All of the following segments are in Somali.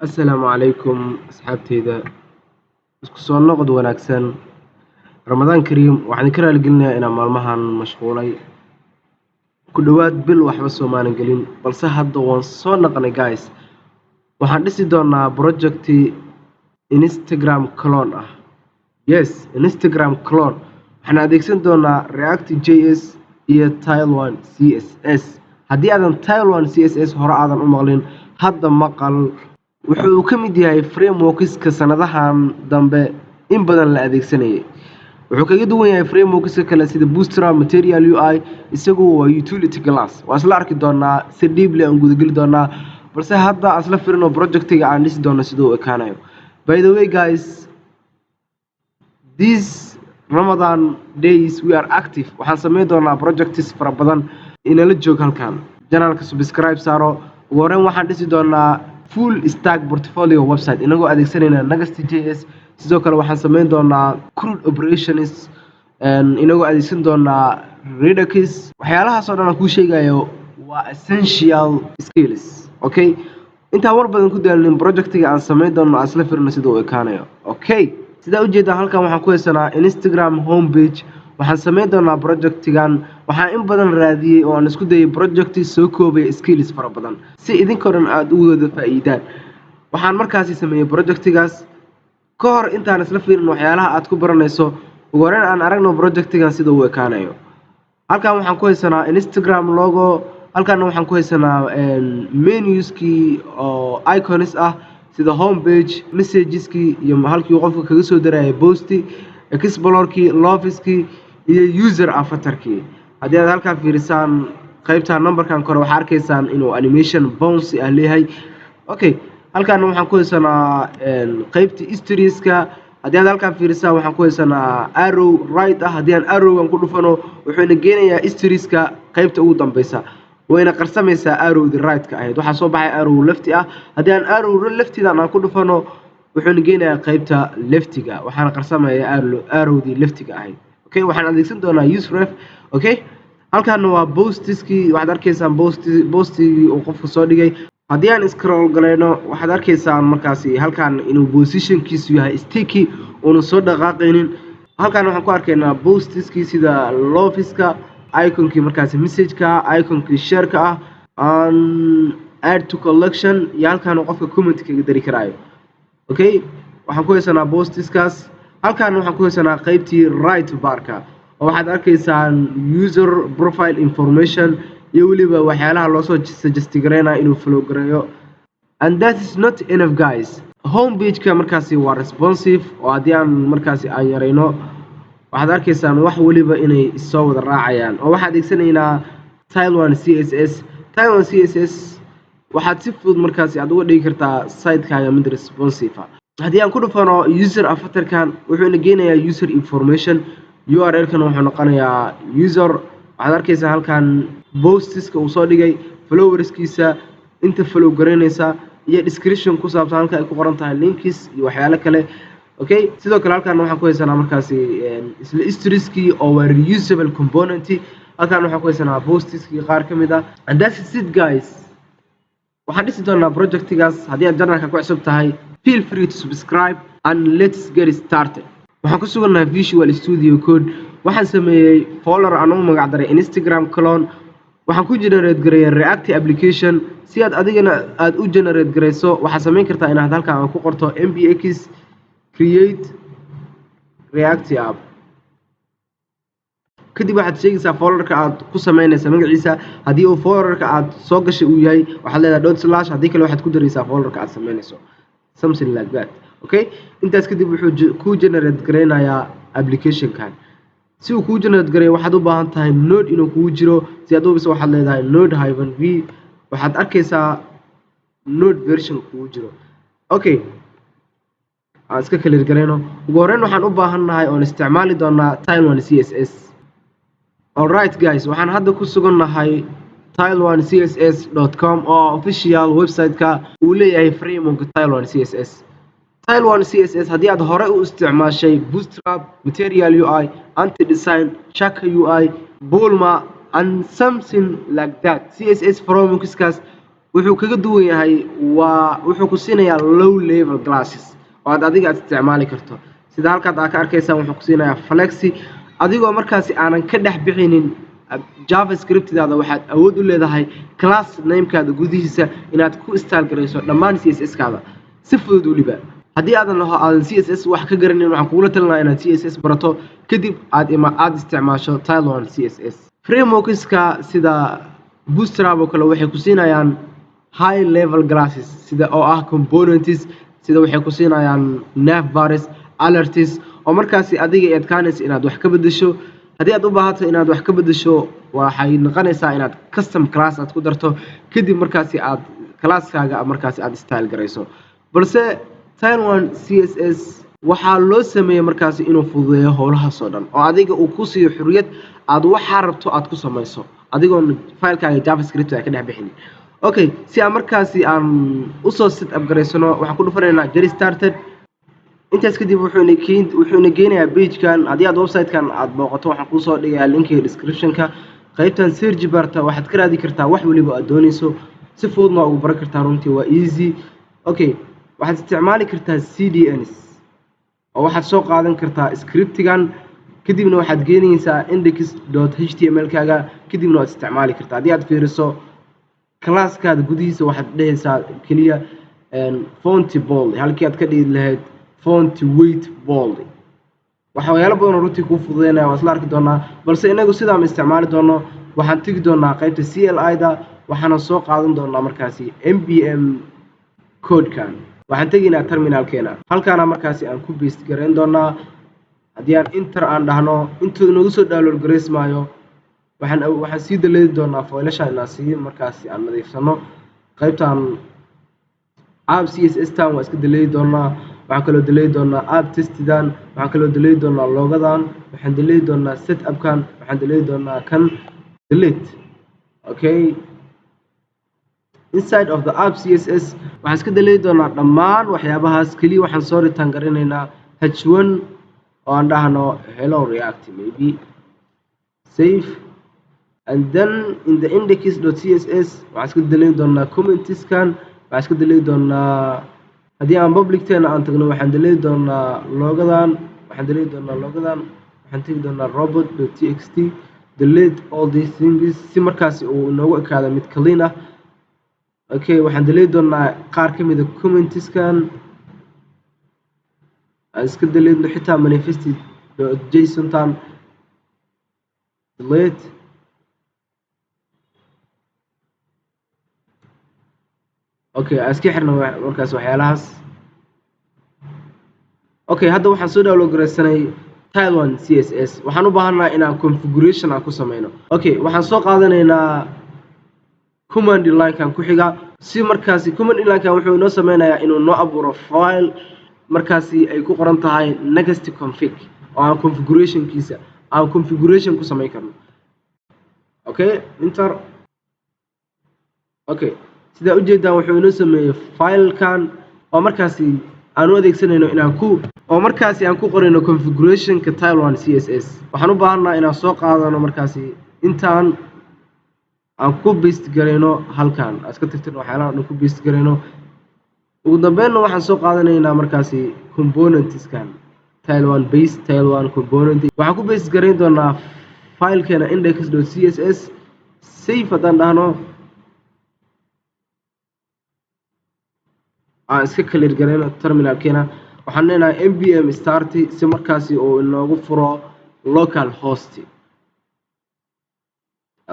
Assalaamu calaykum asxaabteyda isku soo noqod wanaagsan ramadaan kariim waxaan idinka raaligelinayaa inaan maalmahan mashquulay ku dhowaad bil waxba soomaanan gelin balse hadda waan soo naqnay guys waxaan dhisi doonaa projecti Instagram clone ah yes Instagram clone waxaan adeegsan doonaa React.js iyo Tailwind CSS haddii aadan Tailwind CSS hore aadan u maqlin hadda maqal wuxuu ka mid yahay frameworkska sanadahan dambe in badan la adeegsanayay wuxuu kaga duwan yahay frameworkska kale sida Bootstrap, Material UI isagu waa utility class waa isla arki doonaa si deeply aan gudageli doonaa balse hadda asla firino projectiga aan dhisi doono sidoo uu ekaanayo by the way guys these Ramadan days we are active waxaan sameyn doonaa projects fara badan inala joog halkan channelka subscribe saaro ugu horreyn waxaan dhisi doonaa full stack portfolio website inagoo adeegsanayna Next.js sidoo kale waxaan sameyn doonaa CRUD operations inagoo adeegsan doonaa Redux waxyaalahaas oo dhan aan kuu sheegayo waa essential skills okay intaan war badan ku daalin projectiga aan sameyn doono asla firno sidoo uu ekaanayo okay sidaa ujeedaan halkan waxaan ku haysanaa Instagram homepage waxaan sameyn doonaa projectigan waxaan in badan raadiyay oo aan isku dayay projecti soo koobay skills fara badan si idinkoo dhan aad uga wada faa'iidaan waxaan markaasi sameeyay projectigaas ka hor intaan isla fiirin waxyaalaha aad ku baranayso ugu horreyn aan aragno projectigan sida uu ekaanayo halkan waxaan ku haysanaa Instagram logo halkan waxaan ku haysanaa menuskii oo icons ah sida homepage messageski iyo halkii qofka kaga soo darayay posti explorerkii lofiskii iyo user avatarkii haddii aad halkan fiirisaan qaybta numberkan kore waxaad arkaysaan inuu animation bounce ah leeyahay okay halkan waxaan ku haysanaa qaybta historieska haddii aad halkan fiirisaan waxaan ku haysanaa arrow right ah haddii aan arrowgan ku dhufano wuxuuna geenayaa historieska qaybta ugu dambeysa wayna qarsamaysaa arrowdi right-ka ahayd waxaa soo baxay arrow lefti ah haddii aan arrow leftidan aan ku dhufano wuxuuna geenayaa qaybta leftiga waxaana qarsamayaa arrowdi leftiga ahayd okay waxaan adeegsan doonaa useref okay halkan waa postiskii waxaad arkaysaan postigii uu qofka soo dhigay haddii aan scroll galayno waxaad arkaysaan markaasi halkan inuu positionkiisu yahay sticky uuna soo dhaqaaqaynin halkan waxaan ku arkaynaa postiskii sida lofiska iconkii markaasi messageka iconkii shareka ah aan add to collection iyo halkan qofka comment kaga dari karaayo okay waxaan ku haysanaa postiskaas halkan waxaan ku haysanaa qaybtii right barka oo waxaad arkaysaan user profile information iyo weliba waxyaalaha loo soo suggest gareynaa inuu follow gareeyo and that is not enough guys homepage-ka markaasi waa responsive oo haddii aan markaasi aan yarayno waxaad arkaysaan wax waliba inay soo wada raacayaan oo waxaan adeegsanaynaa Tailwind CSS waxaad si fudud markaasi aad uga dhigi kartaa site-kaaga mid responsive ah haddii aan ku dhufano user avatarkan wuxuuna geenayaa user information URL-kan wuxuu noqonayaa user waxaad arkaysaa halkan postiska uu soo dhigay followerskiisa inta follow gareynaysa iyo description ku saabsan halka ay ku qoran tahay links iyo waxyaalo kale okay sidoo kale halkan waxaan ku haysanaa markaasi isla historieskii oo waa reusable component halkan waxaan ku haysanaa postiskii qaar ka mid ah and that's it guys waxaan dhisi doonaa projectigaas haddii aad channelka ku cusub tahay feel free to subscribe and let's get started waxaan ku sugannahay Visual Studio Code waxaan sameeyay folder aan ugu magac daray Instagram clone waxaan ku generate gareeyay React application si aad adigana aad u generate gareyso waxaad sameyn kartaa inaad halkan ku qorto mbx create React app kadib waxaad sheegaysaa folderka aad ku sameynaysa magaciisa haddii uu folderka aad soo gashay uu yahay waxaad leedahay / haddii kale waxaad ku daraysaa folderka aad sameynayso something like that okay intaas kadib wuxuu ku generate gareynayaa application-kan si uu ku generate gareeyo waxaad u baahan tahay node inuu kugu jiro si aad u biso waxaad leedahay node-v waxaad arkaysaa node version kugu jiro okay aan iska clear gareyno ugu horreyn waxaan u baahannahay oon isticmaali doonaa Tailwind CSS alright guys waxaan hadda ku sugannahay tailwindcss.com oo official website-ka uu leeyahay framework Tailwind CSS Tailwind CSS haddii aad hore u isticmaashay Bootstrap, Material UI, Anti-Design, Shaka UI, Bulma and something like that CSS frameworkskaas wuxuu kaga duwan yahay wuxuu ku siinayaa low level classes oo adiga aad isticmaali karto sida halkaad ka arkaysaan wuxuu ku siinayaa flexi adigoo markaasi aanan ka dhex bixinin javascript-daada waxaad awood u leedahay class name-kaada gudihiisa inaad ku install garayso dhammaan CSS-kaada si fudud weliba haddii aadan CSS wax ka garanin waxaan kugula talinayaa inaad CSS barato kadib aad isticmaasho Tailwind CSS frameworks-ka sida Bootstrap oo kale waxay ku siinayaan high level classes sida oo ah components sida waxay ku siinayaan navbars alerts oo markaasi adiga ay adkaanayso inaad wax ka bedesho haddii aad u baahato inaad wax ka bedesho waxay noqonaysaa inaad custom class aad ku darto kadib markaasi aad classkaaga markaasi aad style garayso balse Tailwind CSS waxaa loo sameeyay markaasi inuu fududeeyo howlahaas oo dhan oo adiga uu ku siiyo xuriyad aad waxa rabto aad ku samayso adigoo filekaaga javascript ay ka dhex bixin okay si aan markaasi aan u soo set up garaysano waxaan ku dhufanaynaa get started intaas kadib wuxuuna geenayaa page-kan haddii aad website-kan aad booqato waxaan kuu soo dhigayaa linkiga description-ka qaybtan search barta waxaad ka raadi kartaa wax waliba aad doonayso si fududna ugu baran kartaa runtii waa easy okay waxaad isticmaali kartaa CDNs oo waxaad soo qaadan kartaa script-gan kadibna waxaad geenaysaa index.html-kaaga kadibna waad isticmaali kartaa haddii aad fiiriso class-kaada gudihiisa waxaad dhehaysaa keliya font bold halkii aad ka dhigi lahayd font weight bold waxyaalo badan oo runtii kuu fududeynaya waa isla arki doonaa balse inagu sidaama isticmaali doono waxaan tegi doonaa qaybta CLI-da waxaana soo qaadan doonaa markaasi npm code-kan waxaan tegaynaa terminalkeena halkaana markaasi aan ku paste garayn doonaa haddii aan enter aan dhahno intuu inagu soo download garaysmaayo waxaan sii daleedi doonaa faylasha inaan sii markaasi aan nadiifsano qaybtan app CSS-tan waa iska daleedi doonaa waxaan kaloo daleedi doonaa app testidan waxaan kaloo daleedi doonaa logadan waxaan daleedi doonaa setup-kan waxaan daleedi doonaa kan delete okay inside of the app CSS waxaan iska daleedi doonaa dhammaan waxyaabahaas kaliya waxaan soo return garanaynaa h1 oo aan dhahno hello react maybe save and then in the index.css waxaan iska daleedi doonaa comments-kan waxaan iska daleedi doonaa haddii aan public-teena aan tagno waxaan daleedi doonaa logadan waxaan daleedi doonaa logadan waxaan tegi doonaa robot.txt delete all these things si markaasi uu inoogu ekaado mid clean ah okay waxaan daleedi doonaa qaar ka mid ah comments-kan aan iska daleedno xitaa manifest.json-tan delete okay aan iska xirno markaas waxyaalahaas okay hadda waxaan soo download garaysanay Tailwind CSS waxaan u baahanahay inaan configuration aan ku sameyno okay waxaan soo qaadanaynaa command line-kan ku xiga si markaasi command line-kan wuxuu inoo sameynayaa inuu noo abuuro file markaasi ay ku qoran tahay next config oo aan configuration ku sameyn karno okay enter okay sida ujeedaan wuxuu inoo sameeyay file-kan oo markaasi aan u adeegsanayno inaan ku qorino configuration-ka Tailwind CSS waxaan u baahanahay inaan soo qaadano markaasi intaan aan ku paste garayno halkan iska tirtirno waxyaalaha aan ku paste garayno ugu dambeynna waxaan soo qaadanaynaa markaasi components-kan Tailwind base Tailwind component waxaan ku paste garayn doonaa file-keena index.css save haddaan dhahno aan iska clear garayno terminalkeena waxaan leenahay npm start si markaasi uu inoogu furo local host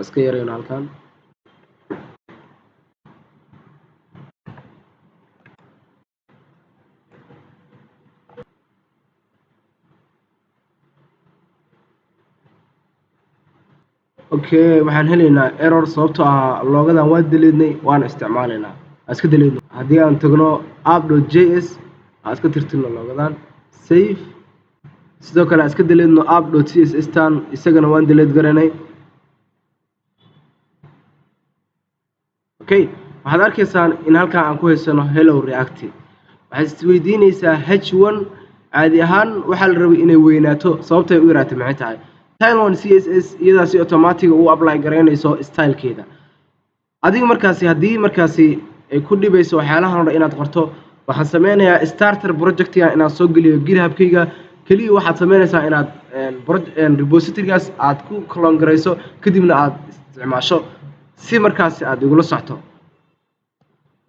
iska yarayno halkan okay waxaan helaynaa error sababtoo ah logadan waa deleednay waana isticmaalaynaa iska deleedno haddii aan tagno app.js aan iska tirtirno logadan save sidoo kale aan iska deleedno app.css tan isagana waan deleed garanay okay waxaad arkaysaan in halkan aan ku haysano hello react waxaad isweydiinaysaa h1 caadi ahaan waxaa la rabay inay weynaato sababtay u yaraatay maxay tahay Tailwind CSS iyadaasi automatic u apply garaynayso style-keeda adiga markaasi haddii markaasi ay ku dhibayso waxyaalahan oo dhan inaad qorto waxaan sameynayaa starter projectiga inaan soo geliyo GitHub-kayga keliya waxaad sameynaysaa inaad repositorygaas aad ku clone garayso kadibna aad isticmaasho si markaasi aad igula socto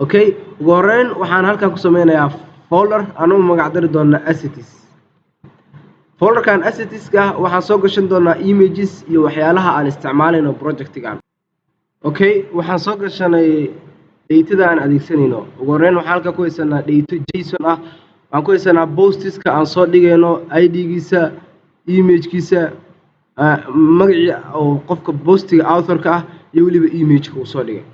okay ugu horreyn waxaan halkan ku sameynayaa folder anuu magac dari doona assets folderkan assets-ka waxaan soo gashan doonaa images iyo waxyaalaha aan isticmaalayno projectigan okay waxaan soo gashanay data aan adeegsanayno ugu horreyn waxaan halkan ku haysanaa data JSON ah waxaan ku haysanaa posts-ka aan soo dhigayno ID-giisa image-kiisa magacii oo qofka postiga author-ka ah iyo weliba image-ka uu soo dhigay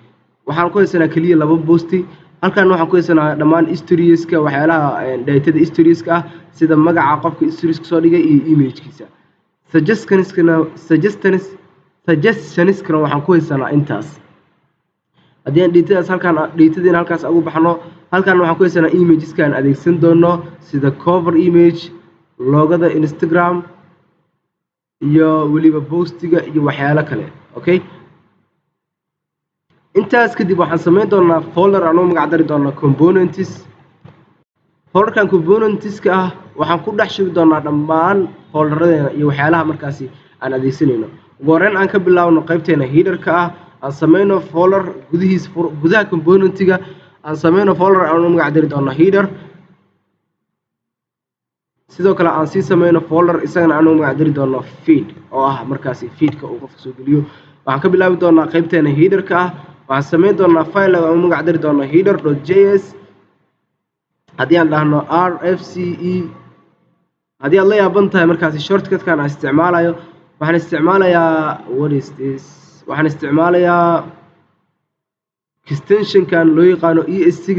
waxaan ku haysanaa kaliya laba posti halkan waxaan ku haysanaa dhammaan histories-ka waxyaalaha data histories-ka ah sida magaca qofka histories-ka soo dhigay iyo image-kiisa suggestions-kana waxaan ku haysanaa intaas haddii aan datadaas datadiina halkaas ugu baxno halkan waxaan ku haysanaa imageska aan adeegsan doono sida cover image loogada Instagram iyo weliba postiga iyo waxyaalo kale okay intaas kadib waxaan sameyn doonaa folder aan u magac dari doono components folderkan componentska ah waxaan ku dhex shubi doonaa dhammaan folderadena iyo waxyaalaha markaasi aan adeegsanayno ugu horreyn aan ka bilaabno qaybteena header-ka ah aan sameyno folder gudaha componentiga aan sameyno folder aan u magac dari doono header sidoo kale aan sii sameyno folder isagana aan u magac dari doono feed oo ah markaasi feedka uu qofka soo geliyo waxaan ka bilaabi doonaa qaybteena header-ka ah waxaan sameyn doonaa file aan u magac dari doono header.js haddii aan dhahno rfce haddii aad la yaaban tahay markaasi shortcut-kan aan isticmaalayo waxaan isticmaalayaa extension-kan loo yaqaano ES6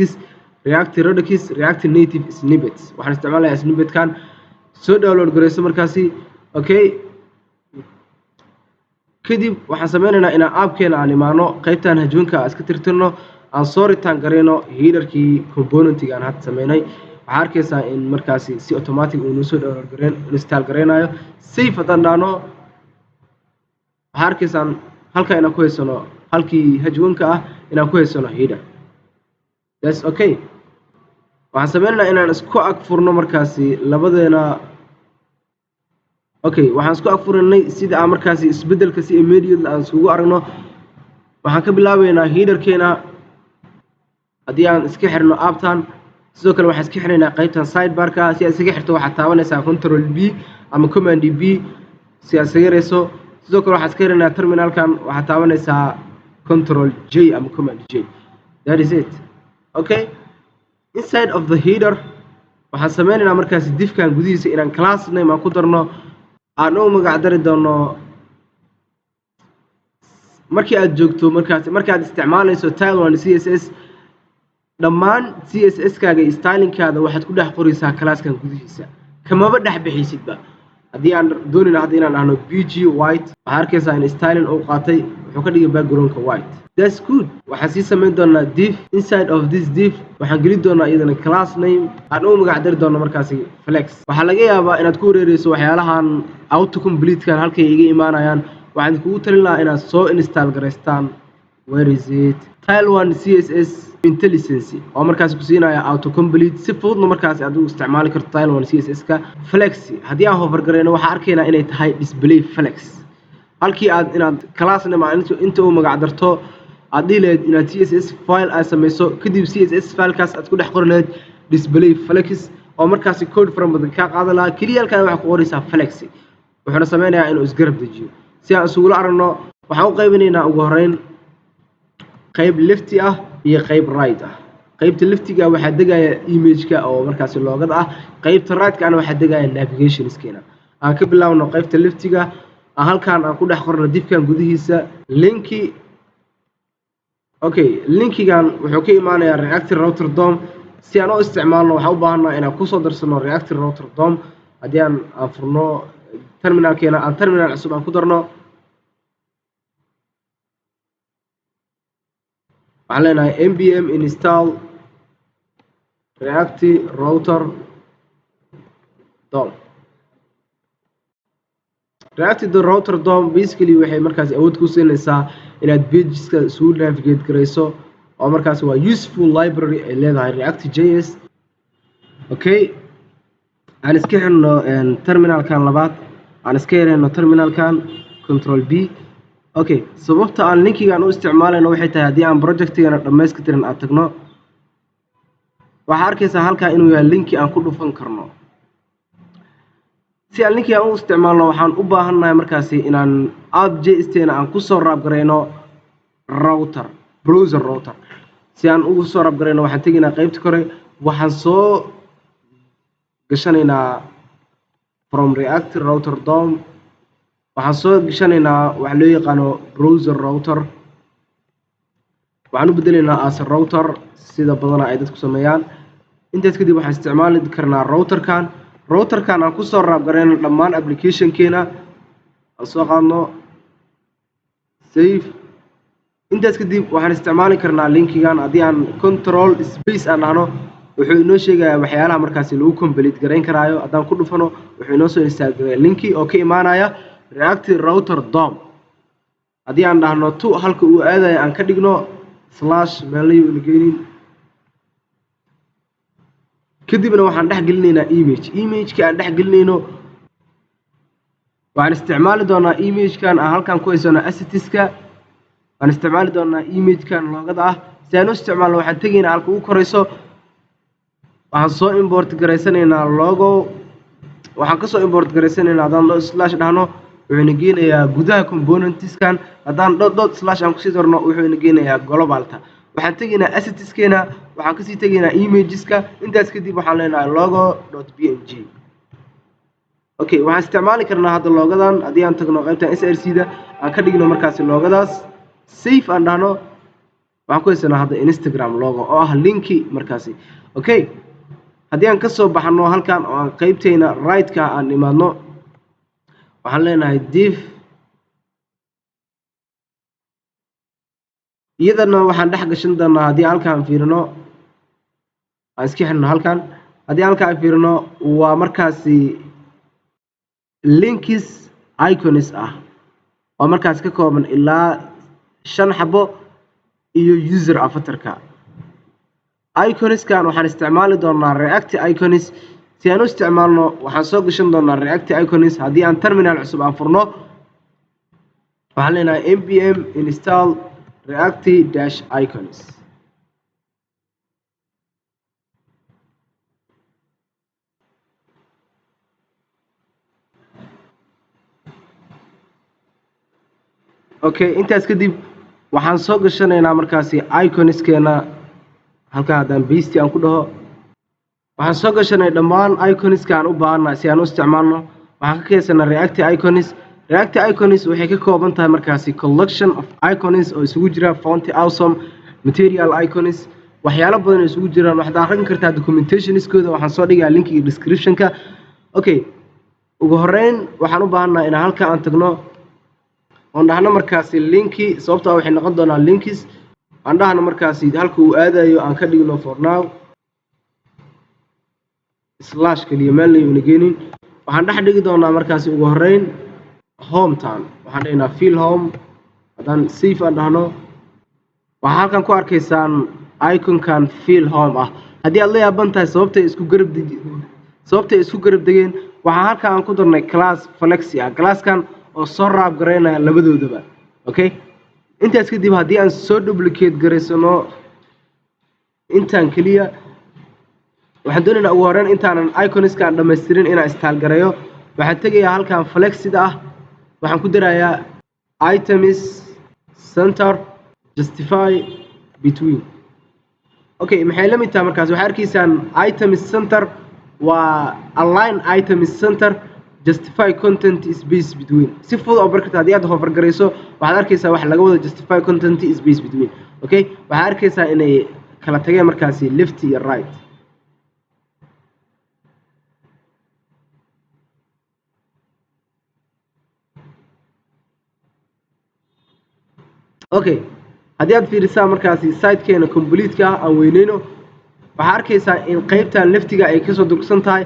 React Redux React Native Snippets waxaan isticmaalayaa snippet-kan soo download gareyso markaasi okay kadib waxaan sameynaynaa inaan app-keena aan imaano qaybtan hajwanka aan iska tirtirno aan soo return gareyno header-kii componentiga aan hadda sameynay waxaa arkaysaa in markaasi si automatic uu noo soo download install gareynayo save haddaan dhahno waxaa arkaysaan halka inaan ku haysano halkii hajwanka ah inaan ku haysano header that's okay waxaan sameynaynaa inaan isku ag furno markaasi labadeena okay waxaan isku ag furanay sida aan markaasi isbedelka si immediately aan isugu aragno waxaan ka bilaabaynaa header-keena haddii aan iska xirno apptan sidoo kale waxaan iska xirnaynaa qaybtan sidebar-ka si aad isaga xirto waxaad taabanaysaa control B ama command B si aad isaga yareyso sidoo kale waxaan iska xirnaynaa terminalkan waxaad taabanaysaa control J ama command J that is it okay inside of the header waxaan sameynaynaa markaasi diffkan gudihiisa inaan class name aan ku darno aan u magac dari doono markii aad joogto markaad isticmaalayso Tailwind CSS dhammaan CSS-kaaga iyo styling-kaada waxaad ku dhex qoraysaa class-kan gudihiisa kamaba dhex bixiysidba haddii aan doonayna hadda inaan dhahno bg white waxaa arkaysaa in styling uu qaatay wuxuu ka dhigay background-ka white that's good waxaan sii sameyn doonaa div inside of this div waxaan geli doonaa iyadana class name aan u magac dari doono markaasi flex waxaa laga yaabaa inaad ku wareereyso waxyaalahan autocomplete-kan halkay iga imaanayaan waxaan kugu talin lahaa inaad soo install garaystaan where is it Tailwind CSS intelligence oo markaas ku siinaya autocomplete si fududna markaas aad u isticmaali karto Tailwind CSS-ka flex haddii aan hover gareyno waxaa arkaynaa inay tahay display flex halkii aad inaad class name inta u magac darto aad dhihi lahayd inaad CSS file aad sameyso kadib CSS filekaas aad ku dhex qori lahayd display flex oo markaasi code from badan ka qaadan lahaa kaliya halkan waxaa ku qoraysaa flex wuxuuna sameynayaa inuu isgarab dejiyo si aan isugula aragno waxaan u qaybinaynaa ugu horreyn qayb lefty ah iyo qayb right ah qaybta leftiga waxaa degaya image-ka oo markaasi loogada ah qaybta right-kana waxaa degaya navigation-skeena aan ka bilaabno qaybta leftiga halkan aan ku dhex qorno dibkan gudihiisa linki okay linkigan wuxuu ka imaanayaa React Router DOM si aan u isticmaalno waxaan u baahanaa inaan kusoo darsano React Router DOM haddii aan furno terminalkeena aan terminal cusub aan ku darno waxaan leenahay npm install React Router DOM reactive router DOM basically waxay markaas awood ku siinaysaa inaad pageska isugu navigate garayso oo markaas waa useful library ay leedahay React.js. Okay, aan iska xirno terminalkan labaad, aan iska yareyno terminalkan control B. Okay, sababta aan linkigan u isticmaalayno waxay tahay haddii aan projectigan dhammaystiran aan tagno waxaa arkaysaa halkaa inuu yahay linki aan ku dhufan karno. Si aan linkigan u isticmaalno waxaan u baahannahay markaasi inaan app.js-teena aan ku soo raab garayno router, browser router. Si aan ugu soo raab garayno waxaan tegaynaa qaybta kore, waxaan soo gashanaynaa from React router DOM, waxaan soo gashanaynaa waxa loo yaqaano browser router. waxaan u bedelaynaa as router sida badanaa ay dadku sameeyaan. intaas kadib waxaan isticmaali karnaa routerkan aan ku soo raab garayno dhammaan application-keena aan soo qaadno save. intaas kadib waxaan isticmaali karnaa linkigan haddii aan control space aan dhahno wuxuu inoo sheegayaa waxyaalaha markaasi lagu complete garayn karaayo. haddaan ku dhufano wuxuu inoo soo installgareeyaa linki oo ka imaanaya React router DOM. haddii aan dhahno to halka uu aadayo aan ka dhigno slash meelayo ina geynin, kadibna waxaan dhex gelinaynaa image-ka aan dhex gelinayno waxaan isticmaali doonaa image-kan aan halkan ku haysano assets-ka. waxaan isticmaali doonaa image-kan loogada ah. si aan u isticmaalno waxaan tegaynaa halka ugu korayso, waxaan soo import garaysanaynaa logo, waxaan ka soo import garaysanaynaa haddaan slash dhahno wuxuu ina geynayaa gudaha componentskan, haddaan dot slash aan kusii darno wuxuu ina geynayaa globalta. waxaan tegaynaa assets-keena, waxaan kasii tegaynaa imageska. intaas kadib waxaan leenahay logo.png. okay, waxaan isticmaali karnaa hadda loogadan haddii aan tagno qaybtan src-da aan ka dhigno markaasi loogadaas safe aan dhahno waxaan ku haysanaa hadda Instagram logo oo ah linki markaasi. okay, haddii aan ka soo baxno halkan oo aan qaybteena right-ka aan imaadno waxaan leenahay div, iyadana waxaan dhex gashan doonaa haddii halkaan fiirino aan iska xirno halkan, haddii halkaan fiirino waa markaasi links icons ah oo markaas ka kooban ilaa 5 xabo iyo user avatar-ka. iconskan waxaan isticmaali doonaa React icons. si aan u isticmaalno waxaan soo gashan doonaa React icons. haddii aan terminal cusub aan furno waxaan leenahay npm install React-icons. okay, intaas kadib waxaan soo gashanaynaa markaasi iconskeena. halkan haddaan paste aan ku dhaho waxaan soo gashanay dhammaan iconska aan u baahannahay si aan u isticmaalno. waxaan ka keensanaa React icons. React icons waxay ka kooban tahay markaasi collection of icons oo isugu jira font awesome, material icons, waxyaalo badan oo isugu jiraan. waxaad akhrin kartaa documentationskooda, waxaan soo dhigaa linkiga description-ka. okay, ugu horeyn waxaan u baahannahay in halka aan tagno oon dhahno markaasi linki, sababtoo waxay noqon doonaa links. aan dhahno markaasi halka uu aadayo aan ka dhigno for now slash kaliya meel ina geynin. waxaan dhex dhigi doonaa markaasi ugu horeyn hometown. waxaan dhignaa fill home. haddaan safe aan dhahno waxaa halkan ku arkaysaan iconkan fill home ah. haddii aad la yaaban tahay sababtay isku garab degeen waxaa halkan aan ku darnay class flexi ah, classkan oo soo raab garaynaya labadoodaba. okay, intaas kadib haddii aan soo duplicate garaysano intaan keliya waxaan doonaynaa ugu horeyn intaanan iconiska aan dhammaystirin inaan install gareeyo. waxaan tegayaa halkan flexida ah, waxaan ku darayaa items center justify between. okay, maxay la mid tahay markaas waxaad arkaysaan items center waa align items center, justify content space between. si fudud oo barkata haddii aad hover garayso waxaad arkaysaa wax laga wada justify content space between. okay, waxaad arkaysaa inay kala tageen markaasi left iyo right. okay, haddii aad fiirisaa markaasi site-keena complete-ka aan weyneyno waxaad arkaysaa in qaybtan leftiga ay kasoo durugsan tahay,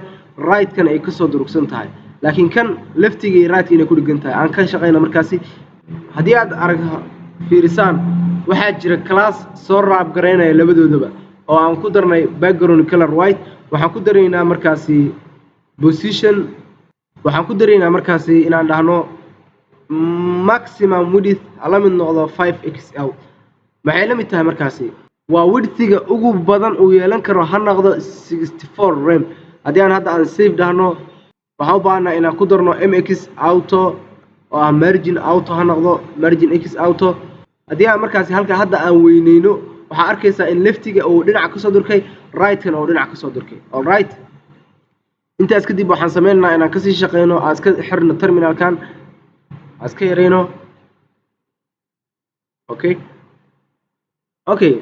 right-kan ay kasoo durugsan tahay. laakiin kan leftiga iyo right inay ku dhigan tahay aan ka shaqeyno markaasi haddii aad fiirisaan waxaa jira class soo raab gareynaya labadoodaba oo aan ku darnay background color white waxaan ku daraynaa markaasi position waxaan ku daraynaa markaasi inaan dhahno maximum width la mid noqdo 5xl maxay la mid tahay markaasi waa widthiga ugu badan uu yeelan karo ha noqdo 64 rem haddii aan hadda aan save dhahno waxaan u baahnaa inaan ku darno mx auto oo ah margin auto ha noqdo margin x auto haddii aan markaasi halka hadda aan weyneyno waxaa arkaysaa in leftiga uu dhinaca kasoo durkay right-kana uu dhinaca kasoo durkay all right intaas kadib waxaan sameynaynaa inaan kasii shaqeyno aan iska xirno terminalkan aan iska yareyno okay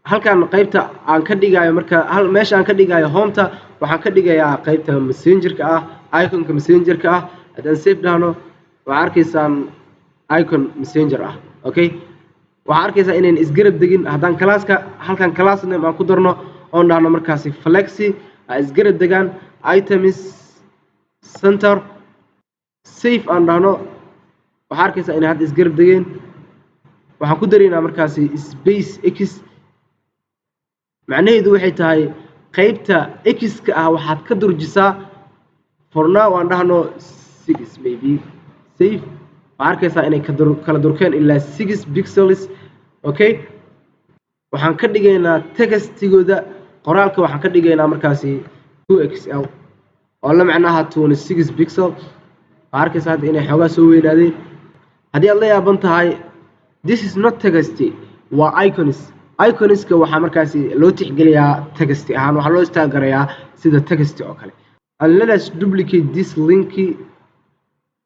halkan qaybta aan ka dhigayo marka meesha aan ka dhigayo home-ta waxaan ka dhigayaa qaybta messenger-ka ah iconka messenger-ka ah haddaan save dhahno waxaa arkaysaan icon messenger ah okay waxaa arkaysaa inayn isgarab degin haddaan classka halkan class name aan ku darno oon dhahno markaasi flexi isgarab degaan items center safe aan dhahno waxaa arkaysaa inay hadda isgarab degeen waxaan ku daraynaa markaasi space x macnaheedu waxay tahay qaybta x-ka ah waxaad ka durjisaa for now aan dhahno 6 maybe safe waxaa arkaysaa inay kala durkeen ilaa 6 pixels okay waxaan ka dhigaynaa textigooda qoraalka waxaan ka dhigaynaa markaasi 2xl oo la macnaha 26 pixel waxaa arkaysaa hadda inay xoogaa soo weynaadeen haddii aad la yaaban tahay this is not text waa iconiska waxaa markaasi loo tixgeliyaa text ahaan waxaa loo istaagarayaa sida text oo kale and let us duplicate this link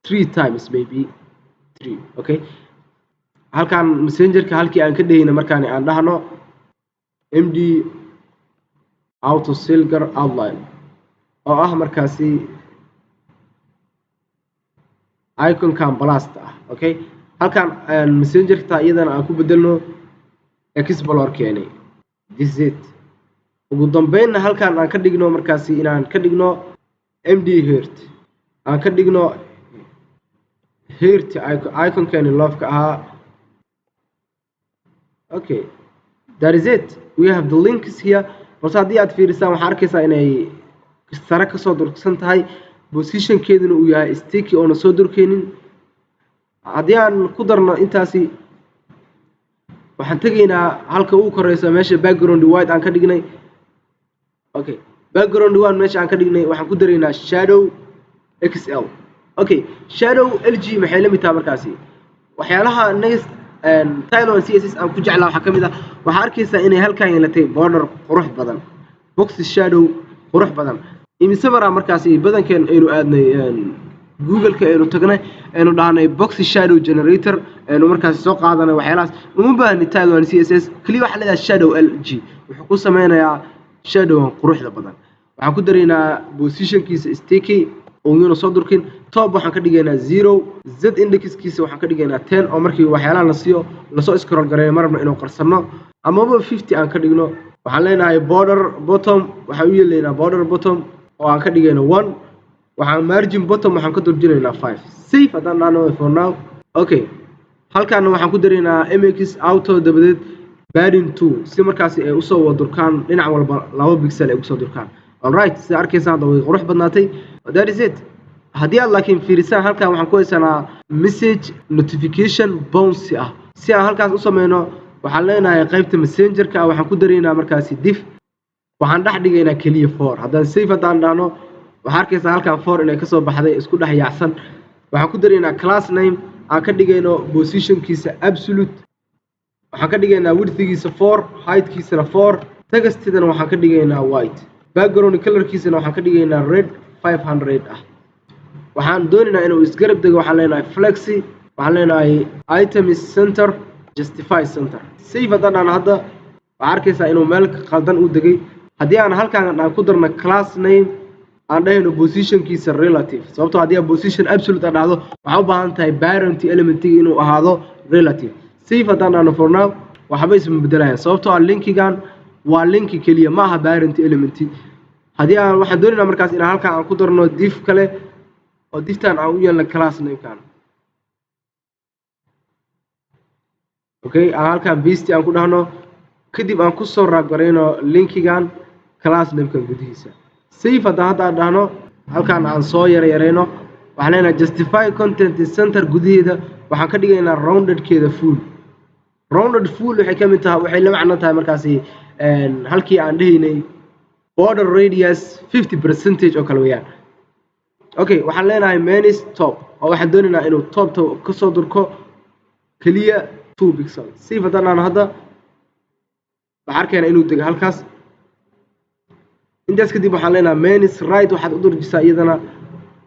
3 times maybe 3 okay halkan messengerka halkii aan ka dhehayna markaan aan dhahno md auto silver outline oo ah markaasi iconkan blast ah okay halkan messengerta iyadana aan ku bedelno explore keenay this is it ugu dambeynna halkan aan ka dhigno markaasi inaan ka dhigno md heart aan ka dhigno heart iconkan love-ka ahaa okay that is it we have the links here balse haddii aad fiirisaan waxaa arkaysaa inay sare kasoo durksan tahay positionkeeduna uu yahay sticky oona soo durkeynin haddii aan ku darno intaasi waxaan tegaynaa halka ugu koreysa meesha background white aan ka dhignay okay background white meesha aan ka dhignay waxaan ku daraynaa shadow xl okay shadow lg maxay la mid tahay markaasi waxyaalaha next Tylo CSS aan ku jeclaa waxa kamid ah waxa arkaysaa inay halkan yeelatay border qurux badan box shadow qurux badan imisabara markaasi badankeen aynu aadnay Google-ka aynu tagnay aynu dhahnay box shadow generator aynu markaasi soo qaadanay waxyaalahaas uma baahni Tylo CSS kaliya waxa leedahay shadow lg wuxuu ku sameynayaa shadow quruxda badan waxaan ku daraynaa positionkiisa sticky oo yuna soo durkin top waxaan ka dhigaynaa 0 z indexkiisa waxaan ka dhigaynaa 10 oo markii waxyaalaha la siiyo la soo scroll gareeyo marna inuu qarsano ama 50 aan ka dhigno waxaan leenahay border bottom waxa uu yeelaynaa border bottom oo aan ka dhigayno 1 waxaan margin bottom waxaan ka durjinaynaa 5 safe hadaan dhahno for now okay halkaan waxaan ku daraynaa mx auto dabadeed padding 2 si markaasi ay u soo wada durkaan dhinac walba 2 pixel ay u soo durkaan all right si arkaysaa way qurux badnaatay that is it haddii aad laakiin fiirisaan halkan waxaan ku haysanaa message notification bounce ah si aan halkaas u sameyno waxaan leenahay qaybta messengerka waxaan ku daraynaa markaasi div waxaan dhex dhigaynaa kaliya 4 haddaan save hadaan dhahno waxaa arkaysaa halkan 4 inay kasoo baxday isku dhex yaacsan waxaan ku daraynaa class name aan ka dhigayno positionkiisa absolute waxaan ka dhigaynaa widthgiisa 4 heightkiisana 4 textidana waxaan ka dhigaynaa white background colorkiisana waxaan ka dhigaynaa red 500 ah waxaan doonaynaa inuu isgarab dego waxaan leenahay flexi waxaan leenahay items center justify center save hadaan hadda waxaa arkaysaa inuu meel qaldan u degay haddii aan halkan aan ku darno class name aan dhahayno positionkiisa relative sababtoo haddii aan position absolute aan dhahdo waxaa u baahan tahay parent elementiga inuu ahaado relative save hadaan dhahno for now waxba isma bedelayaan sababtoo linkigan waa linki kaliya ma aha parent element haddii aan waxaan doonaynaa markaas inaan halkaan aan ku darno div kale oo divtaan aan u yeelno class namekan okay aan halkaan paste aan ku dhahno kadib aan ku soo raaggarayno linkigan class namekan gudihiisa save hadda aan dhahno halkaan aan soo yarayno waxaan leenahay justify content center gudaheeda waxaan ka dhigaynaa roundedkeeda full rounded full waxay ka mid tahay waxay la macno tahay markaasi halkii aan dhahaynay border radius 50% oo kale weeyaan okay waxaan leenahay main top oo waxaan doonaynaa inuu top ka soo durko kaliya 2 pixel save hadaan hadda waxaan arkaynaa inuu dego halkaas intaas kadib waxaan leenahay main right waxaad u durjisaa iyadana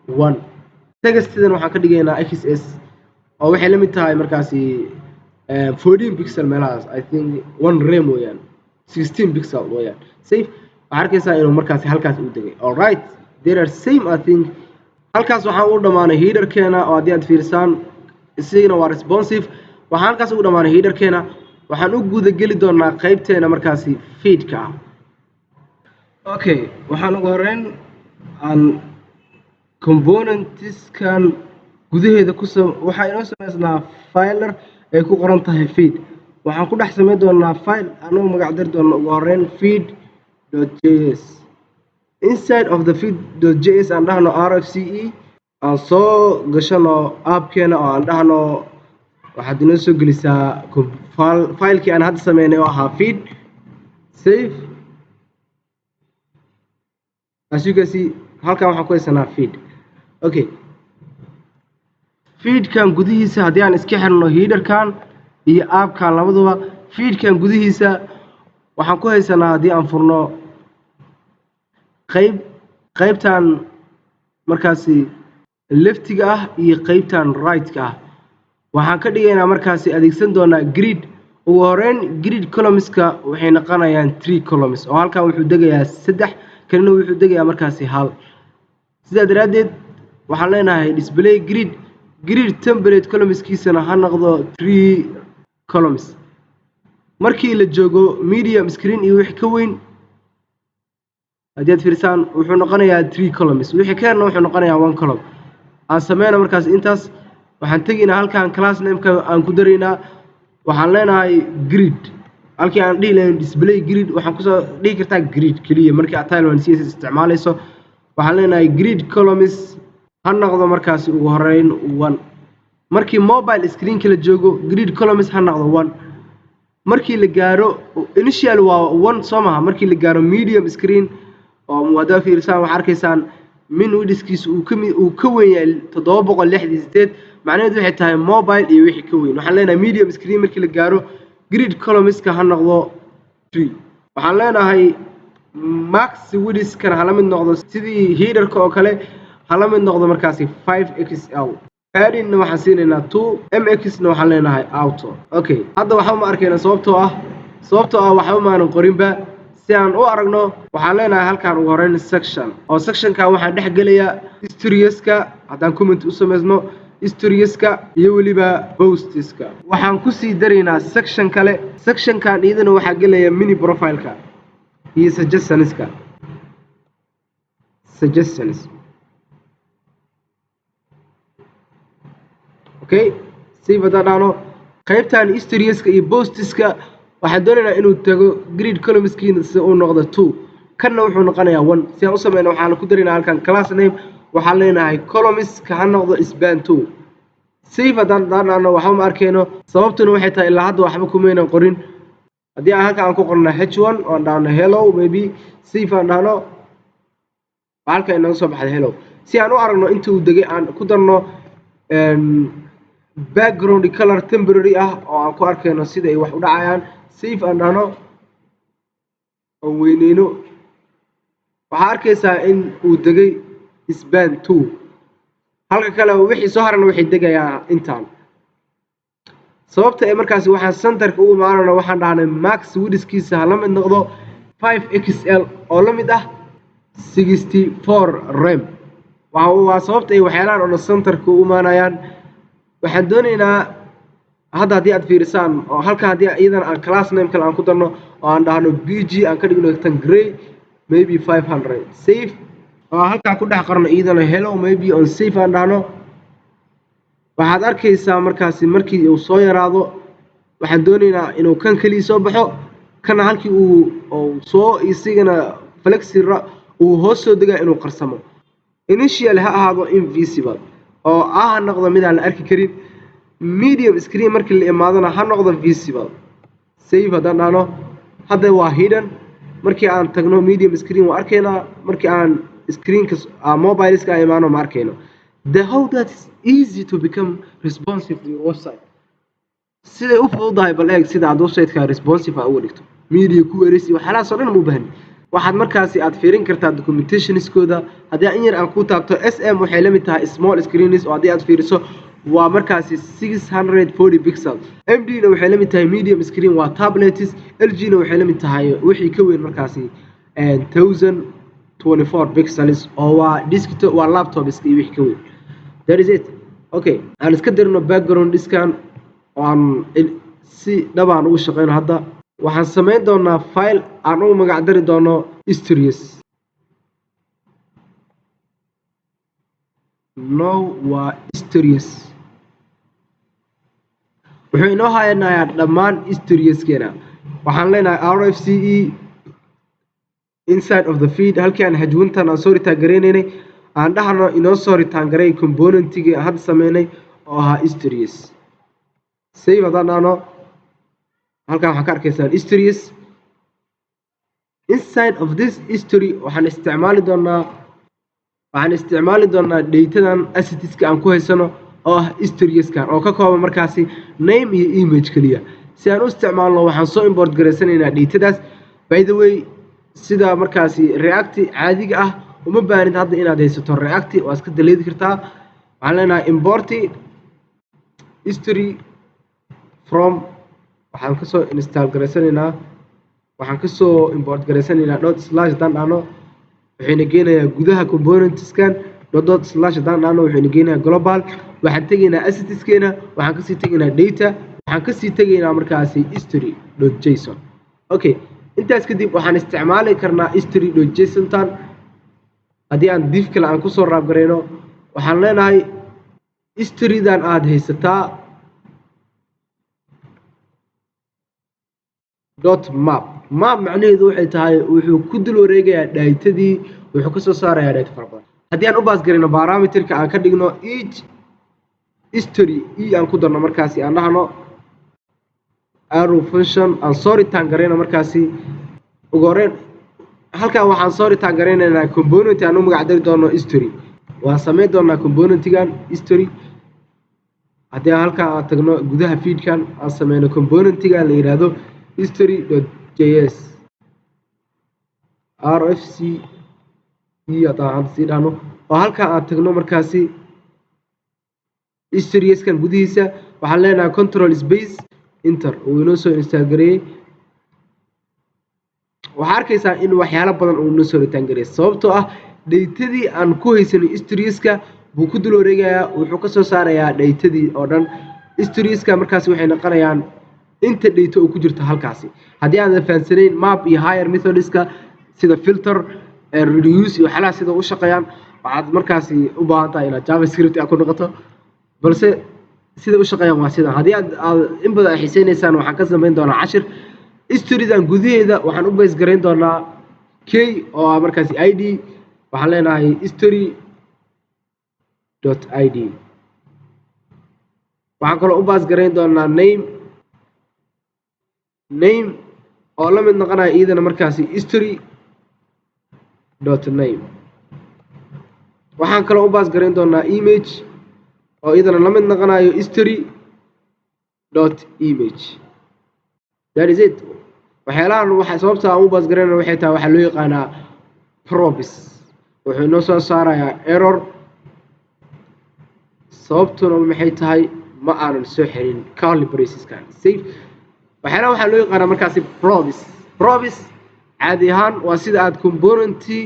1 textidan waxaan ka dhigaynaa xs oo waxay la mid tahay markaasi 14 pixel meelahaas I think 1 rem weeyaan 16 pixel weeyaan save waxaan arkaysaa inuu markaasi halkaas u degay all right there are same I think halkaas waxaan u dhamaanay headerkeena oo haddii aad fiirsaan isagana waa responsive waxaan halkaas ugu dhamaanay headerkeena waxaan u guda geli doonaa qaybteena markaasi feedka ah okay waxaan ugu horeyn aan componentskan gudaheeda waxaa inoo samaysnaa filer ay ku qoran tahay feed waxaan ku dhex samayn doonaa file anuu magac dir doona ugu horeyn feed.js inside of the feed.js aan dhahno rfce aan soo gashano appkeena oo aan dhahno waxaad inoo soo gelisaa filekii aan hadda sameynay oo ahaa feed save as you can see halkan waxaan ku haysanaa feed okay feedkan gudihiisa haddii aan iska xirno headerkan iyo appkan labaduba feedkan gudihiisa waxaan ku haysanaa haddii aan furno qaybtan markaasi leftiga ah iyo qaybtan right-ka ah waxaan ka dhigaynaa markaasi adeegsan doonaa grid ugu horeyn grid columnska waxay noqonayaan 3 columns oo halkan wuxuu degayaa 3 kalena wuxuu degayaa markaasi hal sidaa daraaddeed waxaan leenahay display grid template columnskiisana ha noqdo 3 columns markii la joogo medium screen iyo wixii ka weyn haddii aad fiirsaan wuxuu noqonayaa 3 columns wixii ka yarna wuxuu noqonayaa 1 column aan sameyno markaas intaas waxaan tegaynaa halkaan class nameka aan ku daraynaa waxaan leenahay grid halkii aan dhihi lahayn display grid waxaan kusoo dhihi kartaa grid keliya markii aad Tailwind CSS isticmaalayso waxaan leenahay grid columns ha noqdo markaasi ugu horeyn 1 markii mobile screen-ka la joogo grid columns ha noqdo 1 markii la gaaro initial waa 1 soo maha markii la gaaro medium screen oo muwaadaf fiirsaan waxaad arkaysaan min widthkiisu uu ka weyn yahay 768 macnaheedu waxay tahay mobile iyo wixii ka weyn waxaan leenahay medium screen markii la gaaro grid columnska ha noqdo 3 waxaan leenahay max widthkana hala mid noqdo sidii headerka oo kale hala mid noqdo markaasi 5xl padding waxaan siinaynaa 2 mx-na waxaan leenahay auto okay hadda waxba ma arkayna sababtoo ah waxba maanan qorinba si aan u aragno waxaan leenahay halkaan ugu horeyn section oo sectionka waxaan dhex gelayaa historieska haddaan comment u samaysno historieska iyo weliba posteska waxaan ku sii daraynaa section kale sectionkan iyadana waxaa gelaya mini profileka iyo suggestions okay save hadaan qaybtan historieska iyo posteska waxaan doonaynaa inuu tago grid columnskiina si uu noqdo 2 kanna wuxuu noqonayaa 1 si aan u sameeyno waxaan ku darinaa halkan class name waxaan leenahay columns ka ha noqdo span 2 save hadaan waxba ma arkayno sababtuna waxay tahay ilaa hadda waxba kumeenan qorin haddii aan halkan aan ku qorno h1 oo aan dhahno hello maybe save aan dhahno halkan inaga soo baxday hello si aan u aragno inta uu degay aan ku darno background color temporary ah oo aan ku arkayno sida ay wax u dhacayaan save aan dhahno oo weyneyno waxaa arkaysaa in uu degay span 2 halka kale wixii soo harana waxay degayaa intaan sababta ay markaasi waxaan centerka u imaanayno waxaan dhahnay max widthkiisa hala mid noqdo 5xl oo la mid ah 64 rem waa sababta ay waxyaalahan oo centerka u imaanayaan waxaan doonaynaa hadda haddii aad fiirisaan oo halka haddii iyadan aan class name kale aan ku darno oo aan dhahno bg aan ka dhigno tan gray maybe 500 save oo halkaa ku dhex qorno iyadana hello maybe on save aan dhahno waxaad arkaysaa markaasi markii uu soo yaraado waxaan doonaynaa inuu kan kaliya soo baxo kana halkii uu soo isigana flexira uu hoos soo degaa inuu qarsamo initial ha ahaado invisible oo noqdo mid aan la arki karin medium screen markii la imaadana ha noqdo visible save haddaan dhahno hadda waa hidden markii aan tagno medium screen waa arkaynaa markii aan screenka mobileska aan imaano ma arkayno the how that is easy to become responsive to your website siday u fududahay bal eeg sida aad website-ka responsive uga dhigto media queries iyo waxyaalahaas oo dhan ma u baahni waxaad markaasi aad fiirin kartaa documentationskooda haddii in yar aan ku taabto SM waxay la mid tahay small screens oo haddii aad fiiriso waa markaasi 640 pixel MD na waxay la mid tahay medium screen waa tablets LG na waxay la mid tahay wixii ka weyn markaasi 1024 pixels oo waa desktop waa laptops iyo wixii ka weyn that is it okay aan iska dirno background scan aan si dhabaan ugu shaqeyno hadda waxaan sameyn doonaa file aan u magac dari doono histories waa histories wuxuu inoo haynayaa dhammaan historieskeena waxaan leenahay RFCE inside of the feed halkii aan hajwintan aan soo ritaan gareynaynay aan dhahno inoo soo ritaan garay componentigii aan hadda sameynay oo ahaa histories save haddaan dhahno halkan waxaa ka arkaysaan histories inside of this history waxaan isticmaali doonaa datadan assetiska aan ku haysano oo ah historieskan oo ka kooban markaasi name iyo image kaliya si aan u isticmaalno waxaan soo import garaysanaynaa datadaas by the way sida markaasi react caadiga ah uma baahnid hadda inaad haysato react waa iska deleedi kartaa waxaan leenahay import history from waxaan kasoo install garaysanaynaa waxaan kasoo import garaysanaynaa // haddaan dhahno waxayna geenayaa gudaha componentskan // haddaan dhahno waxayna geenayaa global waxaan tegaynaa assetskeena waxaan kasii tegaynaa data waxaan kasii tegaynaa markaasi history.json okay intaas kadib waxaan isticmaali karnaa history.json tan haddii aan div kale aan kusoo raab garayno waxaan leenahay historydan aad haysataa .map macnaheedu waxay tahay wuxuu ku dul wareegayaa datadii wuxuu ka soo saarayaa data fara badan haddii aan u baas garayno parameterka aan ka dhigno each history aan ku darno markaasi aan dhahno arrow function aan soo ritaan garayno markaasi ugu horreyn halkan waxaan soo ritaan garaynaynaa component aan u magac dari doono history waan samayn doonaa componentigan history haddii aan halkan aan tagno gudaha feedkan aan sameyno componentigan la yidhaahdo history.js rfce haddaan hadda sii dhahno oo halkan aan tagno markaasi historieskan gudihiisa waxaan leenahay control space enter uu inoo soo install gareeyey waxaa arkaysaa in waxyaalo badan uu inoo soo ritaan gareeyey sababtoo ah datadii aan ku haysanay historieska buu ku dul wareegayaa wuxuu ka soo saarayaa datadii oo dhan historieska markaasi waxay noqonayaan inta data oo ku jirta halkaasi haddii aan fahansanayn map iyo higher methodska sida filter reduce iyo waxyaalaha sida u shaqeeyaan waxaad markaasi u baahan tahay inaad javascript ku noqoto balse sida u shaqeeyaan waa sidan haddii aad in badan ay xiiseynaysaan waxaan ka samayn doonaa cashir historydan gudaheeda waxaan u base garayn doonaa k oo ah markaasi id waxaan leenahay history.id waxaan kaloo u baas garayn doonaa name oo la mid noqonaya iyadana markaasi history.name waxaan kaloo u baas garayn doonaa image oo iyadana la mid noqonayo history.image that is it waxyaalahan waxa sababta aan u baas garayna waxay tahay waxa loo yaqaanaa probes wuxuu inoo soo saarayaa error sababtuna maxay tahay ma aanan soo xirin curly braceskan save waxyaalaha waxaa loo yaqaanaa markaasi probes caadi ahaan waa sida aad componenty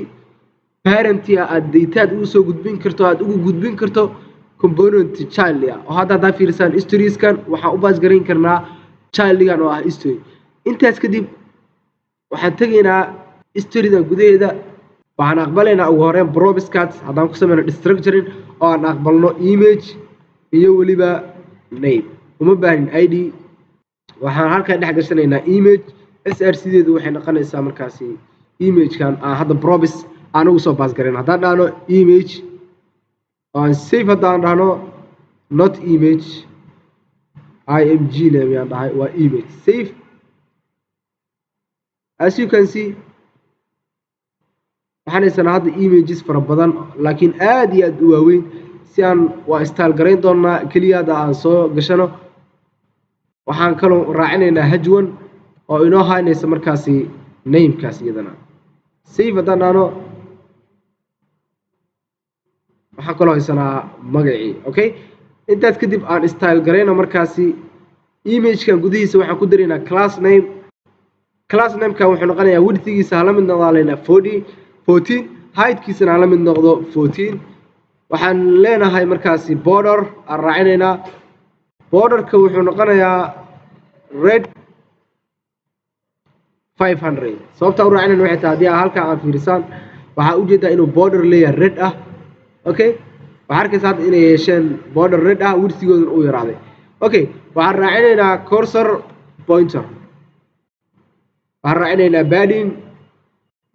parenty aad dataad ugu soo gudbin karto aad ugu gudbin karto componenty child oo hadda fiirsaan historieskan waxaan u baas garayn karnaa childgan oo ah history intaas kadib waxaan tegaynaa historyda gudaheeda waxaan aqbalaynaa ugu horreyn probscat haddaan ku sameyno destructuring oo aan aqbalno image iyo weliba name uma baahin id waxaan halkaa dhex gashanaynaa image srcdeedu waxay noqonaysaa markaasi imagekan hadda probs aan ugu soo baas garayn haddaan dhahno image aan save haddaan dhahno not image img name yaan dhahay waa image save as you can see waxaan haysanaa hadda images fara badan laakiin aad iyo aad u waaweyn si aan waa style garayn doonaa keliya hadda aan soo gashano waxaan kaloo raacinaynaa hajwan oo inoo haynaysa markaasi namekaas iyadana save haddaan dhahno waxaan kaloo haysanaa magacii okay intaas kadib aan style garayno markaasi imagekan gudihiisa waxaan ku daraynaa class nameka wuxuu noqonayaa widthgiisa hala mid noqdaalaynaa 14 heightkiisana hala mid noqdo 14 waxaan leenahay markaasi border aan raacinaynaa borderka wuxuu noqonayaa red 500 sababta u raacinayna waxay tahay haddii halkaa aan fiirisaan waxaa ujeedaa inuu border leeyahay red ah okay waxaa arkaysa hadda inay yeesheen border red ah widthgoodana uu yaraaday okay waxaan raacinaynaa cursor pointer waxaan raacinaynaa padding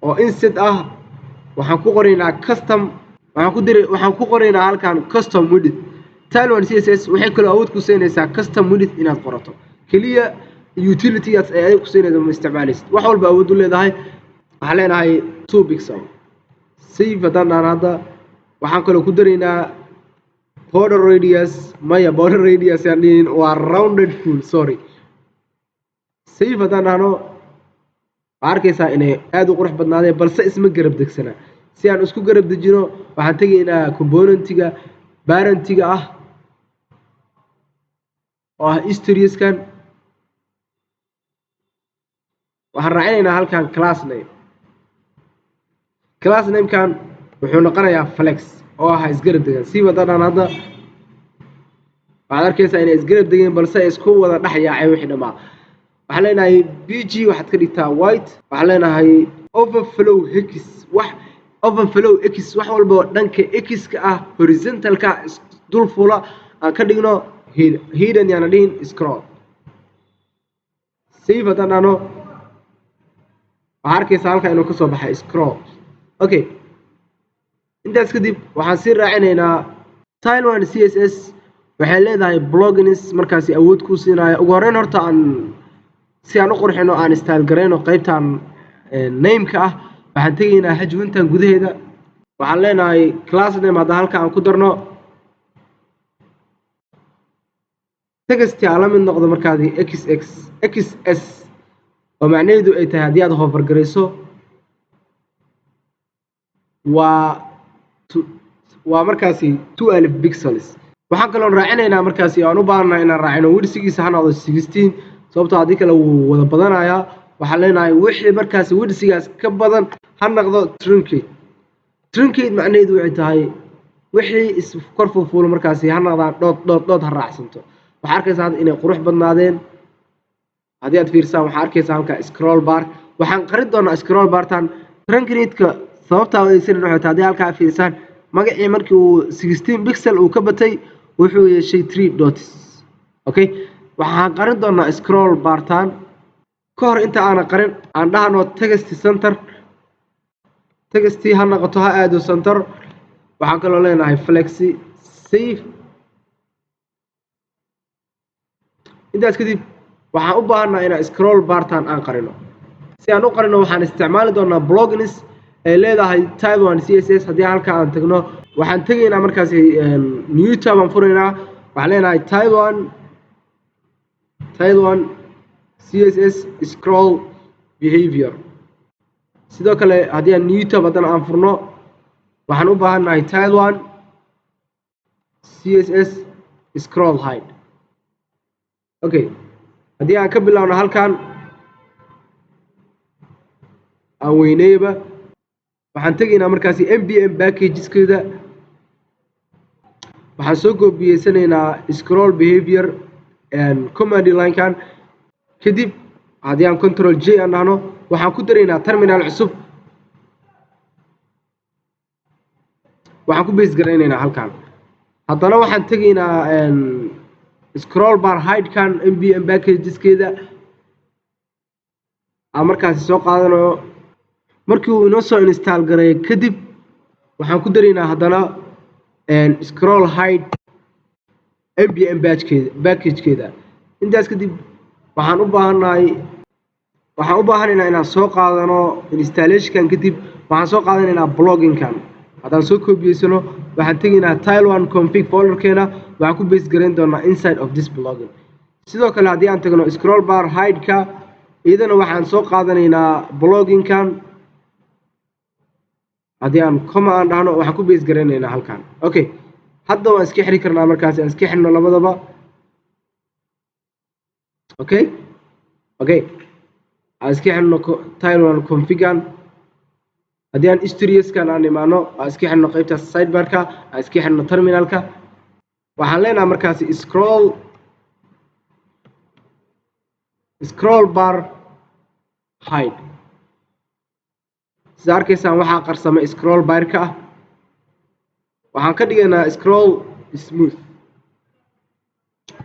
oo inset ah waxaan ku qoraynaa custom waxaan ku qoraynaa halkan custom width Tailwind CSS waxay kaloo awood ku siinaysaa custom width inaad qorato kaliya utilities ay ku siinaysaa ma isticmaalaysid wax walba awood u leedahay waxaan leenahay 2 pixel save haddaan hadda waxaan kaloo ku daraynaa border radius yani waa rounded full sorry save haddaan dhahno waxaa arkaysaa inay aad u qurux badnaadeen balse isma garab degsana si aan isku garab dejino waxaan tegaynaa componentiga parentiga ah oo ah historieskan waxaan raacinaynaa halkan class namekan wuxuu noqonayaa flex oo ah isgarab degan si wadadaan hadda waxaad arkaysaa inay isgarab degeen balse ay isku wada dhex yaaceen wixii dhammaa waxaan leenahay bg waxaad ka dhigtaa white waxaan leenahay overflow x wax walba dhanka x-ka ah horizontalka dul fula aan ka dhigno hidden yaana dhihin scroll save haddaan dhahno waxaa arkaysaa halkaa inuu kasoo baxay scroll okay intaas kadib waxaan sii raacinaynaa Tailwind CSS waxay leedahay plugins markaasi awood ku siinaya ugu horreyn horta si aan u qurxino aan style garayno qaybtan nameka ah waxaan tegaynaa hajwintan gudaheeda waxaan leenahay class name hadda halka aan ku darno text ala mid noqdo markaadi xs oo macnaheedu ay tahay haddii aad hover garayso waa markaasi 12 pixels waxaan kaloo raacinaynaa markaasi aan u baahannahay inaan raacino widthgiisa ha noqdo 16 sababtoo haddii kale wuu wada badanayaa waxaan leenahay wixii markaasi widthgigaas ka badan ha noqdo truncate macnaheedu waxay tahay wixii iskor fuufuulo markaasi ha noqdaan dhood ha raacsanto waxaa arkaysaa hadda inay qurux badnaadeen haddii aad fiirsaan waxaa arkaysaa halka scroll bar waxaan qarin doonaa scroll bartan truncate-ka sababta ay adeegsanayaan waxay tahay haddii halkaa fiirsaan magacii markii uu 16 pixel uu ka batay wuxuu yeeshay 3 dots okay waxaan qarin doonaa scroll bartan ka hor inta aan qarin aan dhahno text center text ha noqoto ha aado center waxaan kaloo leenahay flexi save intaas kadib waxaan u baahannahay inaan scroll bartan aan qarino si aan u qarino waxaan isticmaali doonaa plugins ay leedahay Tailwind CSS haddii halkaa aan tagno waxaan tegaynaa markaasi new tab aan furaynaa waxaan leenahay Tailwind CSS scroll behavior sidoo kale haddii aan new tab haddana aan furno waxaan u baahannahay Tailwind CSS scroll height okay haddii aan ka bilaawno halkan aan weyneeyba waxaan tegaynaa markaasi npm packageskeeda waxaan soo goobiyeysanaynaa scroll behavior command line-kan kadib haddii aan control j aan dhahno waxaan ku daraynaa terminal cusub waxaan ku base garaynaynaa halkan haddana waxaan tegaynaa scroll bar hide kan npm packageskeeda aan markaasi soo qaadanayo markii uu inoo soo install gareeyo kadib waxaan ku daraynaa haddana scroll hide npm packagekeeda intaas kadib waxaan u baahanaynaa inaan soo qaadano installationkan kadib waxaan soo qaadanaynaa bloggingkan haddaan soo koobiyeysano waxaan tegaynaa tile1 config folderkeena waxaan ku base garayn doonaa inside of this blogging sidoo kale haddii aan tagno scroll bar hide-ka iyadana waxaan soo qaadanaynaa bloggingkan haddii aan comma aan dhahno waxaan ku base garaynaynaa halkan okay hadda waan iska xiri karnaa markaasi aan iska xirno labadaba okay aan iska xirno tile1 configan haddii aan historieskan aan imaano aan iska xirno qaybtaas sidebarka aan iska xirno terminalka waxaan leenahay markaasi scroll bar hide sida arkaysaan waxaa qarsamay scroll barka ah waxaan ka dhigaynaa scroll smooth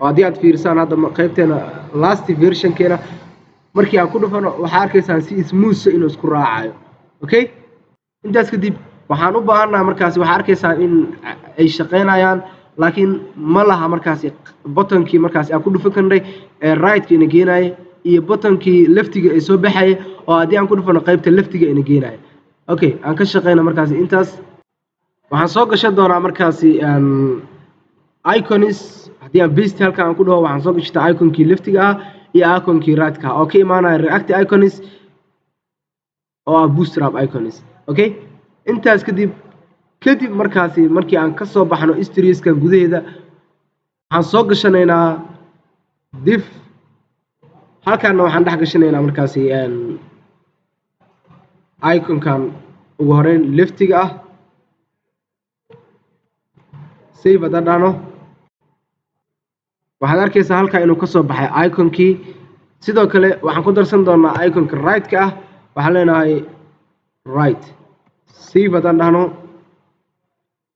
oo haddii aad fiirsaan hadda qaybteena last versionkeena markii aan ku dhufano waxaa arkaysaan si smooth inuu isku raacayo okay intaas kadib waxaan u baahannahay markaasi waxaa arkaysaan in ay shaqaynayaan laakiin ma laha markaasi buttonkii markaasi aan ku dhufan karnay ee right-ka ina geenaye iyo buttonkii leftiga ay soo baxaye oo haddii aan ku dhufano qaybta leftiga ina geenaye okay aan ka shaqayna markaasi intaas waxaan soo gashan doonaa markaasi icons haddii aan paste halkan aan ku dhaho waxaan soo gashataa iconkii leftiga ah iyo iconkii right-ka oo ka imaanaya react icons oo ah bootstrap icons okay intaas kadib markaasi markii aan ka soo baxno historieskan gudaheeda waxaan soo gashanaynaa div halkaana waxaan dhex gashanaynaa markaasi iconkan ugu horeyn leftiga ah save haddaan dhahno waxaad arkaysaa halkaa inuu ka soo baxay iconkii sidoo kale waxaan ku darsan doonaa iconka right-ka ah waxaan leenahay right save haddaan dhahno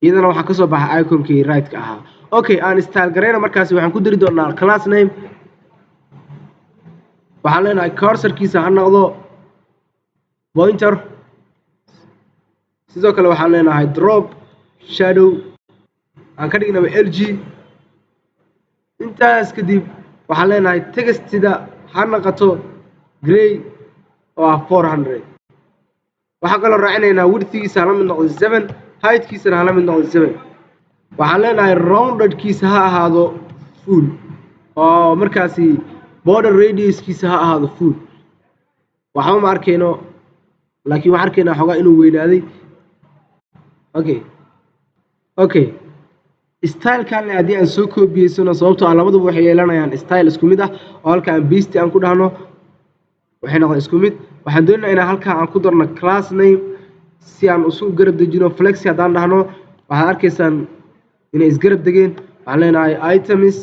iyadana waxaa ka soo baxay iconkii right-ka ahaa okay aan style garayna markaasi waxaan ku dari doonaa class name waxaan leenahay cursorkiisa ha noqdo pointer sidoo kale waxaan leenahay drop shadow aan ka dhignaba lg intaas kadib waxaan leenahay textida ha noqoto gray oo ah 400 waxaan kaloo raacinaynaa widthgiisa hala mid noqdo 7 heightkiisana hala mid noqdo 7 waxaan leenahay roundedkiisa ha ahaado full oo markaasi border radiuskiisa ha ahaado full waxba ma arkayno laakiin waxaan arkaynaa xogaa inuu weynaaday okay stylekan haddii aan soo koobiyeysano sababtoo ah labaduba waxay yeelanayaan style isku mid ah oo halka aan paste aan ku dhahno waxay noqdaan isku mid waxaan doonaynaa inaan halkaa aan ku darno class name si aan isu garab dejino flexi haddaan dhahno waxaad arkaysaan inay isgarab degeen waxaan leenahay items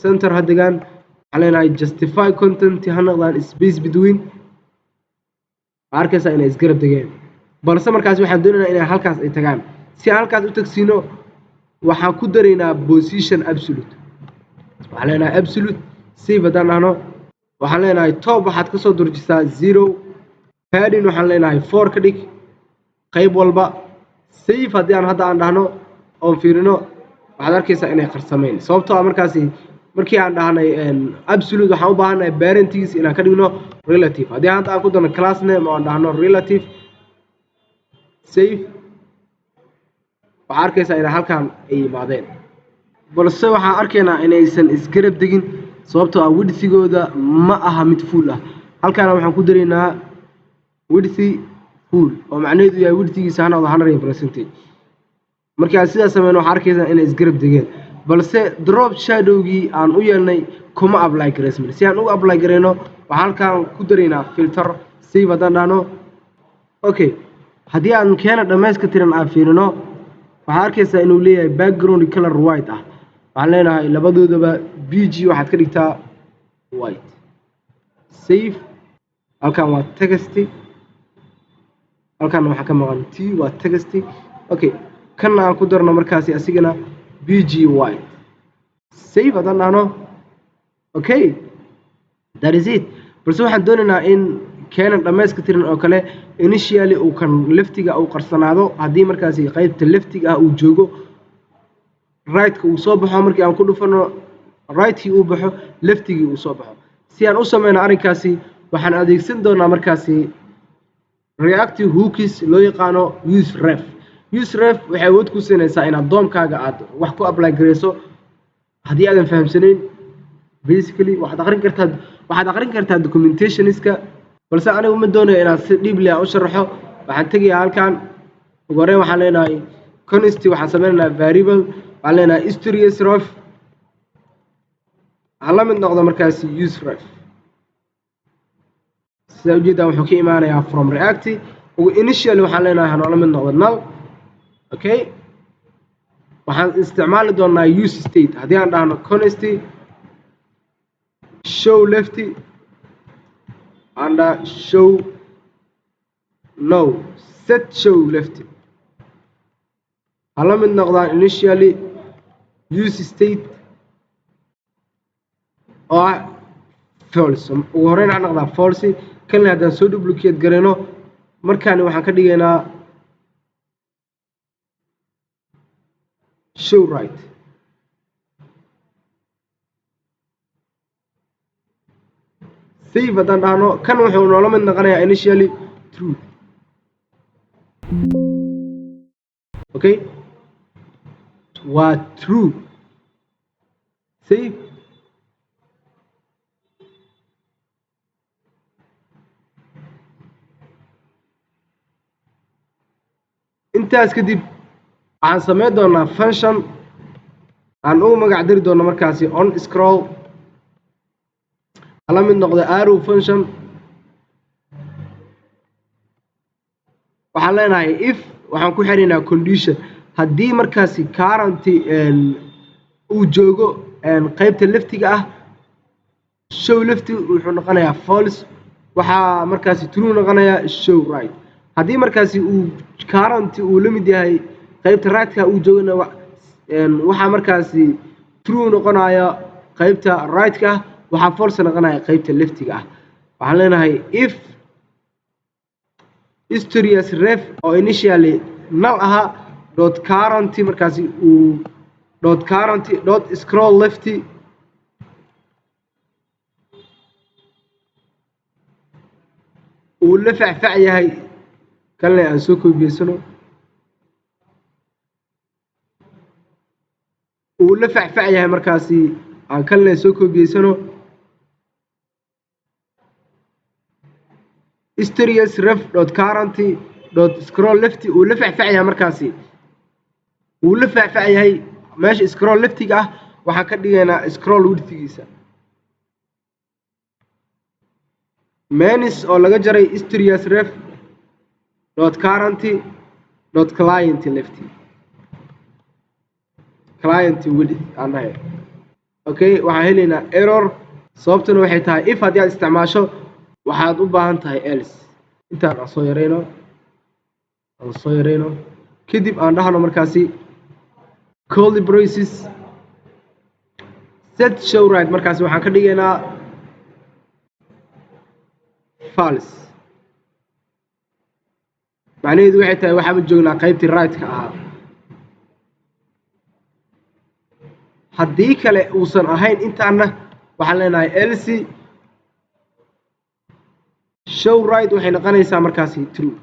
center ha degaan waxaan leenahay justify content ha noqdaan space between waxaad arkaysaa inay isgarab degeen balse markaas waxaan doonaynaa inay halkaas ay tagaan si aan halkaas u tagsiino waxaan ku daraynaa position absolute waxaan leenahay absolute save haddaan dhahno waxaan leenahay top waxaad ka soo durjisaa 0 padding waxaan leenahay 4 ka dhig qayb walba save haddii aan hadda aan dhahno oon fiirino waxaad arkaysaa inay qarsameen sababtoo ah markaasi markii aan dhahnay absolute waxaan u baahannahay parentigiis inaan ka dhigno relative haddii hadda aan ku darno class name oo aan dhahno relative save waxaa arkaysaa inay halkaan ay yimaadeen balse waxaan arkaynaa inaysan isgarab degin sababtoo ah widthigooda ma aha mid full ah halkaana waxaan ku daraynaa widthi full oo macnaheedu yahay widthigiisa ha noqdo 100% markii aan sidaas sameyno waxaa arkaysaa inay isgarab degeen balse drop shadowgii aan u yeelnay kuma apply garaysmin si aan ugu apply garayno waxaan halkaan ku daraynaa filter save haddaan dhahno okay haddii aan keena dhammayska tiran aan fiirino waxaad arkaysaa inuu leeyahay background color white ah waxaan leenahay labadoodaba bg waxaad ka dhigtaa white save halkan waa text halkan waxaa ka maqan t waa text okay kana aan ku darno markaasi asigana bgy save haddaan dhahno okay that is it balse waxaan doonaynaa in keenan dhammayska tiran oo kale initially uu kan leftiga uu qarsanaado haddii markaasi qaybta leftiga ah uu joogo right-ka uu soo baxo markii aan ku dhufano right-kii uu baxo leftigii uu soo baxo si aan u sameyno arrinkaasi waxaan adeegsan doonaa markaasi reactive hooks loo yaqaano useref waxay awood ku siinaysaa inaad doomkaaga aad wax ku apply gareyso haddii aadan fahamsanayn basically waxaad aqrin kartaa documentationska balse anigu ma doonayo inaad si deeply u sharaxo waxaan tegayaa halkan ugu horreyn waxaan leenahay const waxaan sameynaynaa variable waxaan leenahay histories ref waxaan la mid noqdo markaasi useref sida ujeedaa wuxuu ka imaanayaa from react initially waxaan leenahay hanoola mid noqdo null okay waxaan isticmaali doonaa use state haddii aan dhahno const show lefty and show no set show lefty hala mid noqdaan initially use state oo ah false ugu horreyn waxaan noqdaa false kanle haddaan soo duplicate garayno markaani waxaan ka dhigaynaa show right save haddaan dhahno kan wuxuu noola mid noqonayaa initially true okay waa true save intaas kadib waxaan sameyn doonaa function aan ugu magac dari doono markaasi on scroll hala mid noqdo arrow function waxaan leenahay if waxaan ku xiraynaa condition haddii markaasi current uu joogo qaybta leftiga ah show lefty wuxuu noqonayaa false waxaa markaasi true noqonayaa show right haddii markaasi uu current uu la mid yahay qaybta right-ka uu joogana waxaa markaasi true noqonaya qaybta right-ka waxaa false noqonaya qaybta leftiga ah waxaan leenahay if histories ref oo initially null ahaa dot current markaasi uu dot current dot scroll lefty uu la facfac yahay kanle aan soo koobiyeysano uu la facfac yahay markaasi aan kanle soo koobiyeysano histories ref dot current dot scroll lefty uu la facfac yahay markaasi uu la facfac yahay meesha scroll leftiga ah waxaan ka dhigaynaa scroll widthgiisa manis oo laga jaray histories ref dot current dot client lefty client width aan dhahay okay waxaan helaynaa error sababtuna waxay tahay if haddii aad isticmaasho waxaad u baahan tahay else intaan aan soo yarayno kadib aan dhahno markaasi curly braces set show right markaasi waxaan ka dhigaynaa false macnaheedu waxay tahay waxaaba joognaa qaybtii right-ka ahaa haddii kale uusan ahayn intaana waxaan leenahay else show right waxay noqonaysaa markaasi true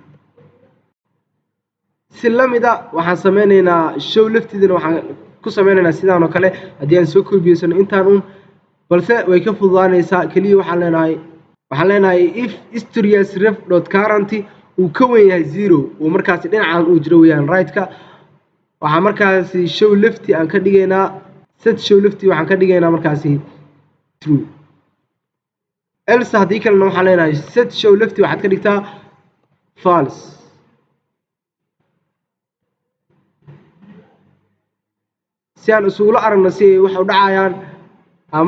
si la mida waxaan sameynaynaa show leftidana waxaan ku sameynaynaa sidaan oo kale haddii aan soo koobiyeysano intaan balse way ka fududaanaysaa keliya waxaan leenahay if histories ref dot current uu ka weyn yahay 0 uu markaasi dhinacan uu jiro weeyaan right-ka waxaa markaasi show lefty aan ka dhigaynaa set show lefty waxaan ka dhigaynaa markaasi true else haddii kalena waxaan leenahay set show lefty waxaad ka dhigtaa false si aan isugula aragno si ay wax u dhacayaan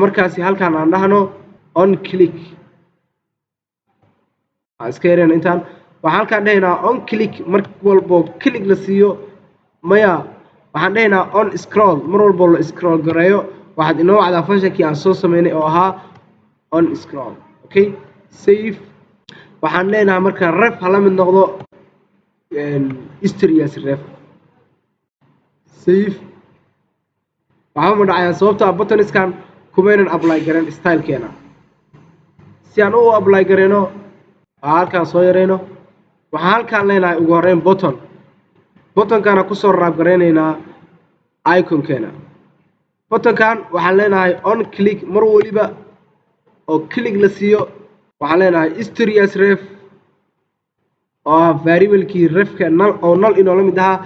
markaasi halkaan aan dhahno on click iska yareen intaan waxaan halkaan dhahaynaa on click mar walbo click la siiyo maya waxaan dhahaynaa on scroll mar walba la scroll gareeyo waxaad inoo wacdaa functionkii aan soo sameynay oo ahaa on scroll. Okay, save. waxaan leenahay marka ref hala mid noqdo history as ref. save. waxaa ma dhacaya sababta buttoniskan kumaynan apply garan stylekeena si aan u apply gareyno halkaan soo yareyno waxaan halkaan leenahay ugu horeyn buttonkana kusoo raab gareynaynaa iconkeena. buttonkan waxaan leenahay on click mar waliba oo click la siiyo waxaan leenahay history as ref oo variablekii refka null oo null inoo la mid ahaa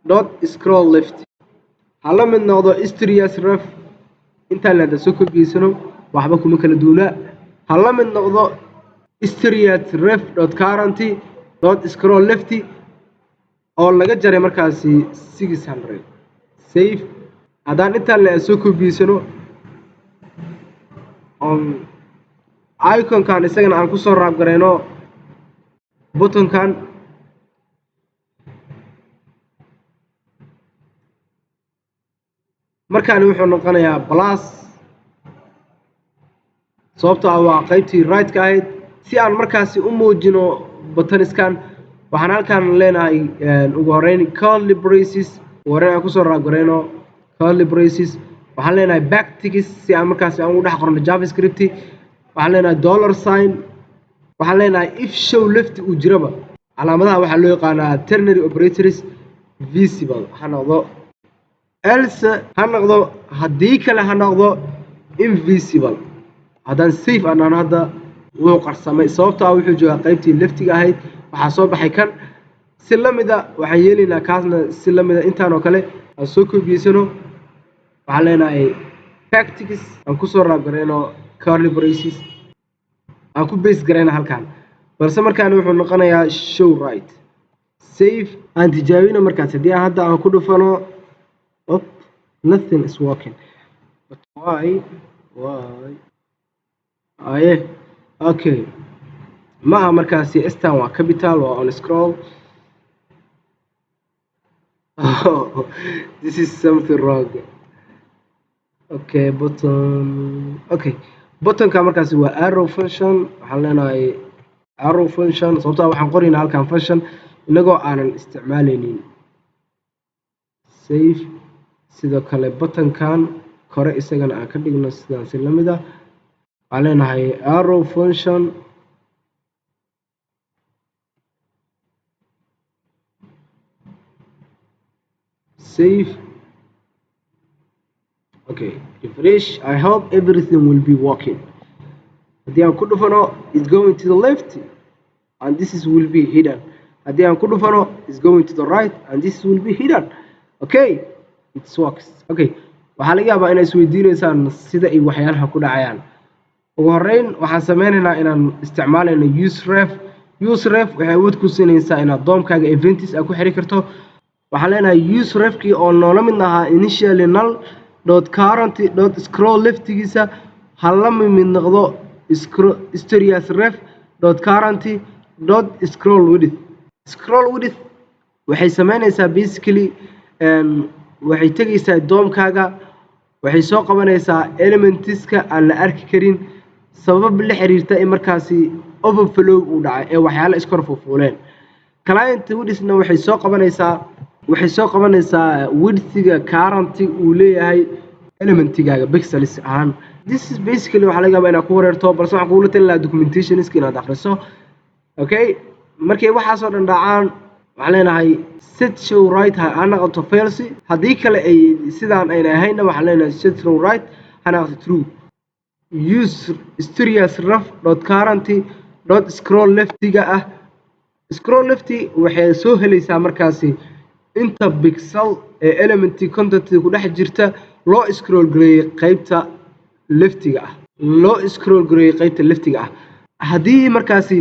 .current.scroll left hala mid noqdo history as ref intaan leeda soo kordhiisano waxba kuma kala duuna hala mid noqdo history as ref.current.scroll left oo laga jaray markaasi 600. save. haddaan intaan leeda soo kordhiisano iconkan isagana aan kusoo raab gareyno buttonkan markaani wuxuu noqonayaa plus sababtoo ah waa qaybtii right-ka ahayd si aan markaasi u muujino buttoniskan waxaan halkaan leenahay ugu horeyn curly braces ugu horeyn aan kusoo raab gareyno curly braces waxaan leenahay backticks si aan markaasi aan ugu dhex qorno javascript waxaan leenahay dollar sign waxaan leenahay if show left uu jiraba calaamadaha waxaa loo yaqaanaa ternary operators visible ha noqdo else ha noqdo haddii kale ha noqdo invisible. haddaan safe anaan hadda wuu qarsamay sababtoo ah wuxuu joogaa qaybtii leftiga ahayd waxaa soo baxay kan si la mida waxaan yeelaynaa kaasna si la mida intaan oo kale aan soo koobiyeysano waxaan leenahay backticks aan kusoo raab gareyno curly braces aan ku base gareyna halkaan balse markaani wuxuu noqonayaa show right. save. aan tijaabino markaas haddii aan hadda aan ku dhufano nothing is working but why okay maaha markaasi stan waa capital waa on scroll. This is something wrong. Okay, buttonka markaasi waa arrow function waxaan leenahay arrow function sababtoo waxaan qoraynaa halkaan function inagoo aanan isticmaaleynin. save. sidoo kale buttonkan kore isagana aan ka dhigno sidaan si lamid ah waxaan leenahay arrow function save. okay, refresh. I hope everything will be working. haddii aan ku dhufano it's going to the left and this will be hidden. haddii aan ku dhufano it's going to the right and this will be hidden. okay, it works. okay, waxaa laga yaabaa inay isweydiineysaan sida ay waxyaalaha ku dhacayaan. ugu horeyn waxaan sameynaynaa inaan isticmaalayno useref waxay awood ku siinaysaa inaad doomkaaga eventis aad ku xiri karto. waxaan leenahay userefkii oo noola mid ahaa initially null.current.scroll leftigiisa hala mid noqdo history as ref.current.scroll width. scroll width waxay sameynaysaa basically waxay tegaysaa doomkaaga waxay soo qabanaysaa elementiska aan la arki karin sabab la xiriirta in markaasi overflow uu dhacay ee waxyaalo iskor fuuleen. client widthna waxay soo qabanaysaa widthga current uu leeyahay elementigaaga pixels ahaan. this is basically waxaa laga yaabaa inaad ku wareerto balse waxaan kugula talin lahaa documentationska inaad akhriso. okay, markay waxaasoo dhan dhacaan waxaan leenahay set show right ha noqoto false haddii kale ay sidaan ayna ahaynna waxaan leenahay set show right ha noqoto true. use history as ref.current.scroll leftiga ah. scroll lefti waxay soo helaysaa markaasi inta pixel ee elementy content ku dhex jirta loo scroll gareeyay qaybta leftiga ah. haddii markaasi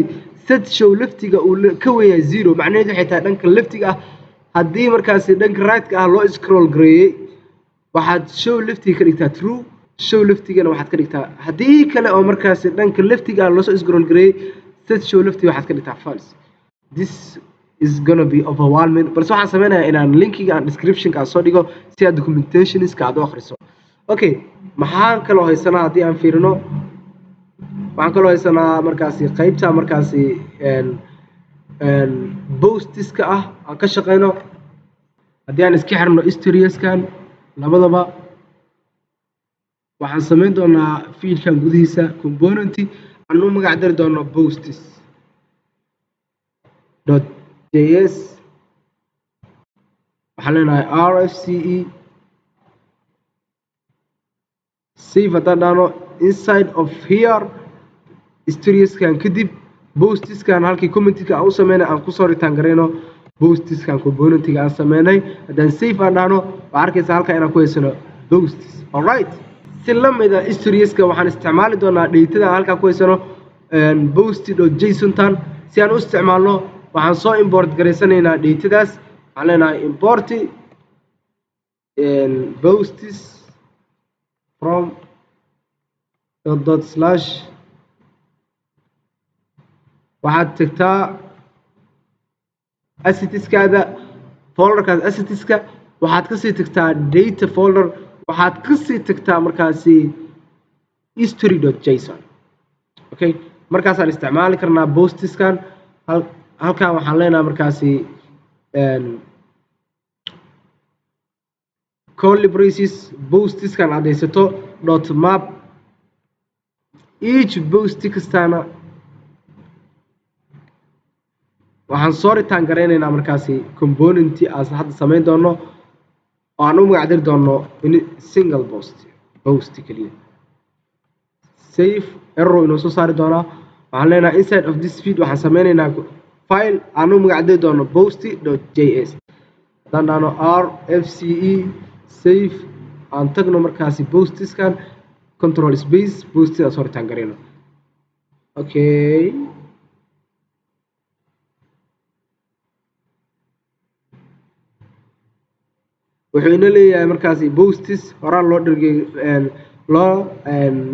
set show leftiga uu ka weeyaa 0 macnaheedu waxay tahay dhanka leftiga ah. haddii markaasi dhanka right-ka ah loo scroll gareeyay waxaad show leftiga ka dhigtaa true show leftigana waxaad ka dhigtaa haddii kale oo markaasi dhanka leftiga aan loosoo scroll gareeyey set show leftiga waxaad ka dhigtaa false. This is gonna be overwhelming balse waxaan sameynayaa inaan linkiga aan descriptionka aan soo dhigo si aad documentationska aad u akhriso. Okay, maxaan kaloo haysanaa haddii aan fiirino waxaan kaloo haysanaa markaasi qaybta markaasi postiska ah aan ka shaqeyno haddii aan iska xirno historieskan labadaba waxaan sameyn doonaa fiilkan gudihiisa component aan u magac dari doono posts.js waxaan leenahay rfce save haddaan dhahno inside of here historieskan kadib postiskan halkii commentiga aan u sameynay aan kusoo return gareyno postiskan componentiga aan sameynay haddaan save aan dhahno waxaa arkaysaa halkaa inaan ku haysano posts. Alright, si lamid ah historieska waxaan isticmaali doonaa dheetada aan halkaa ku haysano post.json tan si aan u isticmaalno waxaan soo import gareysanaynaa dheetadaas waxaan leenahay import posts from / waxaad tagtaa assetiskaada folderkaas assetiska waxaad kasii tagtaa data folder waxaad kasii tagtaa markaasi history.json. okay, markaasaan isticmaali karnaa postiskan halkan waxaan leenahay markaasi curly braces postiskan aad haysato .map each post kastaana waxaan soo return gareynaynaa markaasi component aan hadda sameyn doono oo aan u magac dari doono single post kaliya. save error inuu soo saari doonaa waxaan leenahay inside of this feed waxaan sameynaynaa file aan u magac dari doono post.js haddaan dhahno rfce save aan tagno markaasi postiskan control space post aan soo return gareyno. okay, wuxuu ina leeyahay markaasi postis horaan loo dhigay loo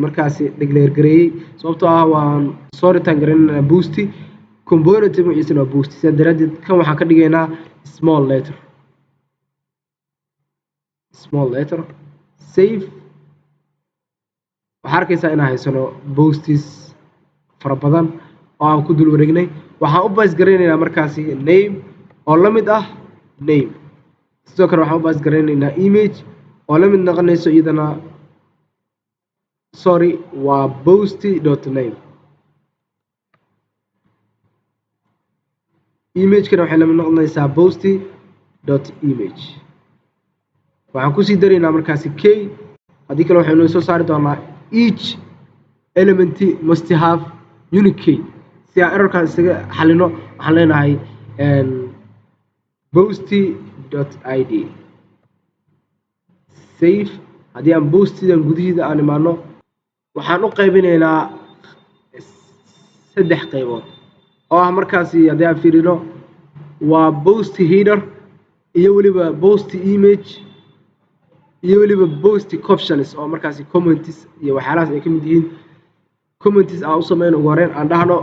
markaasi declare gareeyay sababtoo ah waan soo return gareynaynaa posti component magaciisana waa posti sidaa daraadeed kan waxaan ka dhigaynaa small letter save waxaa arkaysaa inaan haysano postis fara badan oo aan ku dul wareegnay waxaan u baas gareynaynaa markaasi name oo la mid ah name sidoo kale waxaan u baas gareynaynaa image oo la mid noqonayso iyadana waa post.name imagekana waxay la mid noqonaysaa post.image waxaan kusii daraynaa markaasi k haddii kale waxaynu soo saari doonaa each element must have unique key si aan errorkaas isaga xalino waxaan leenahay post.id save haddii aan postidan gudihiida aan imaano waxaan u qaybinaynaa 3 qaybood oo ah markaasi haddii aan fiirino waa post header iyo weliba post image iyo weliba post captions oo markaasi comments iyo waxyaalahaas ay ka mid yihiin comments aan u sameyno ugu horreyn aan dhahno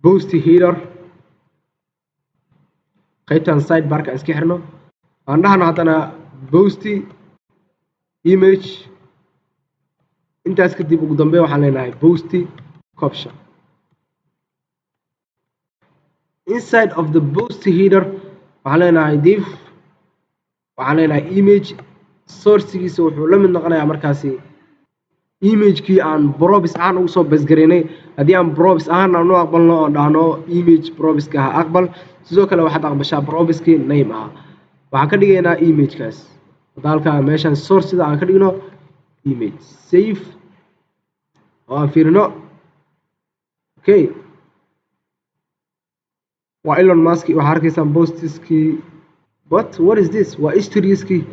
post header qaybtan sidebarka iska xirno aan dhahno haddana post image intaas kadib ugu dambeyn waxaan leenahay post caption. inside of the post header waxaan leenahay div waxaan leenahay image sourcegiisa wuxuu la mid noqonayaa markaasi imagekii aan probis ahaan ugu soo basgareynay haddii aan probis ahaan aan u aqbalno oo dhahno image probiska ha aqbal sidoo kale waxaad aqbashaa probiskii name ah waxaan ka dhigaynaa imagekaas hadda halkaa meeshaan sourceda aan ka dhigno image save oo aan fiirino okay waa Elon Musk waxaa arkaysaan postiskii what is this waa historieskii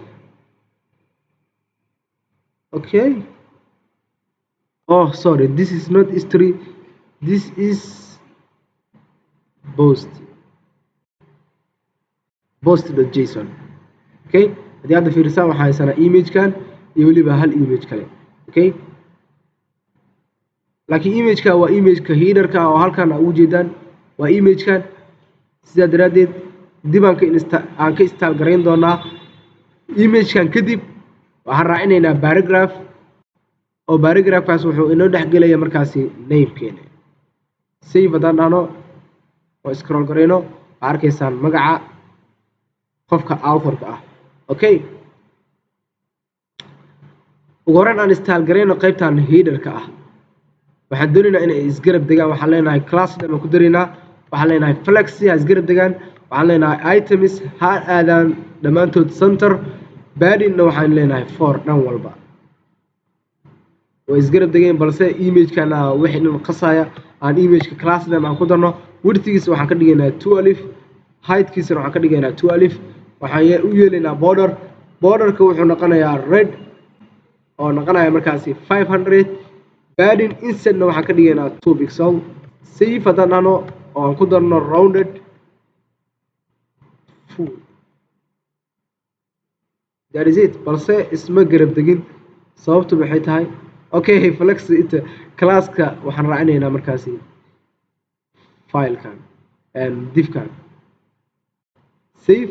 okay oh sorry this is not history this is post.json okay haddii hadda fiirisaan waxaa haysanaa imagekan iyo weliba hal image kale. Okay, laakiin imageka waa imageka headerka oo halkan aad u jeedaan waa imagekan. sidaa daraaddeed dib aan ka install garayn doonaa imagekan. kadib waxaan raacinaynaa paragraph, oo paragraphkaas wuxuu inoo dhex gelaya markaasi namekeena. save haddaan dhahno oo scroll garayno waxaa arkaysaan magaca qofka authorka ah. Okay, ugu horreyn aan install garayno qaybtan headerka ah. waxaan doonaynaa inay isgarab degaan. waxaan leenahay class name ku daraynaa. waxaan leenahay flexi ha isgarab degaan. waxaan leenahay items ha aadaan dhammaantood center. badinna waxaan leenahay for dhan walba way isgarab degeen, balse imagekana wixii dhan qasaya. aan imageka class name aan ku darno. widthgiisa waxaan ka dhigaynaa 2 alif, heightkiisana waxaan ka dhigaynaa 2 alif. waxaan u yeelaynaa borderka wuxuu noqonayaa red oo noqonaya markaasi 500. badin insetna waxaan ka dhigaynaa 2 pixel. save haddaan dhahno oo aan ku darno rounded full. that is it. balse isma garab degin. sababtu maxay tahay? okay, flex inta classka waxaan raacinaynaa markaasi filekan divkan. save.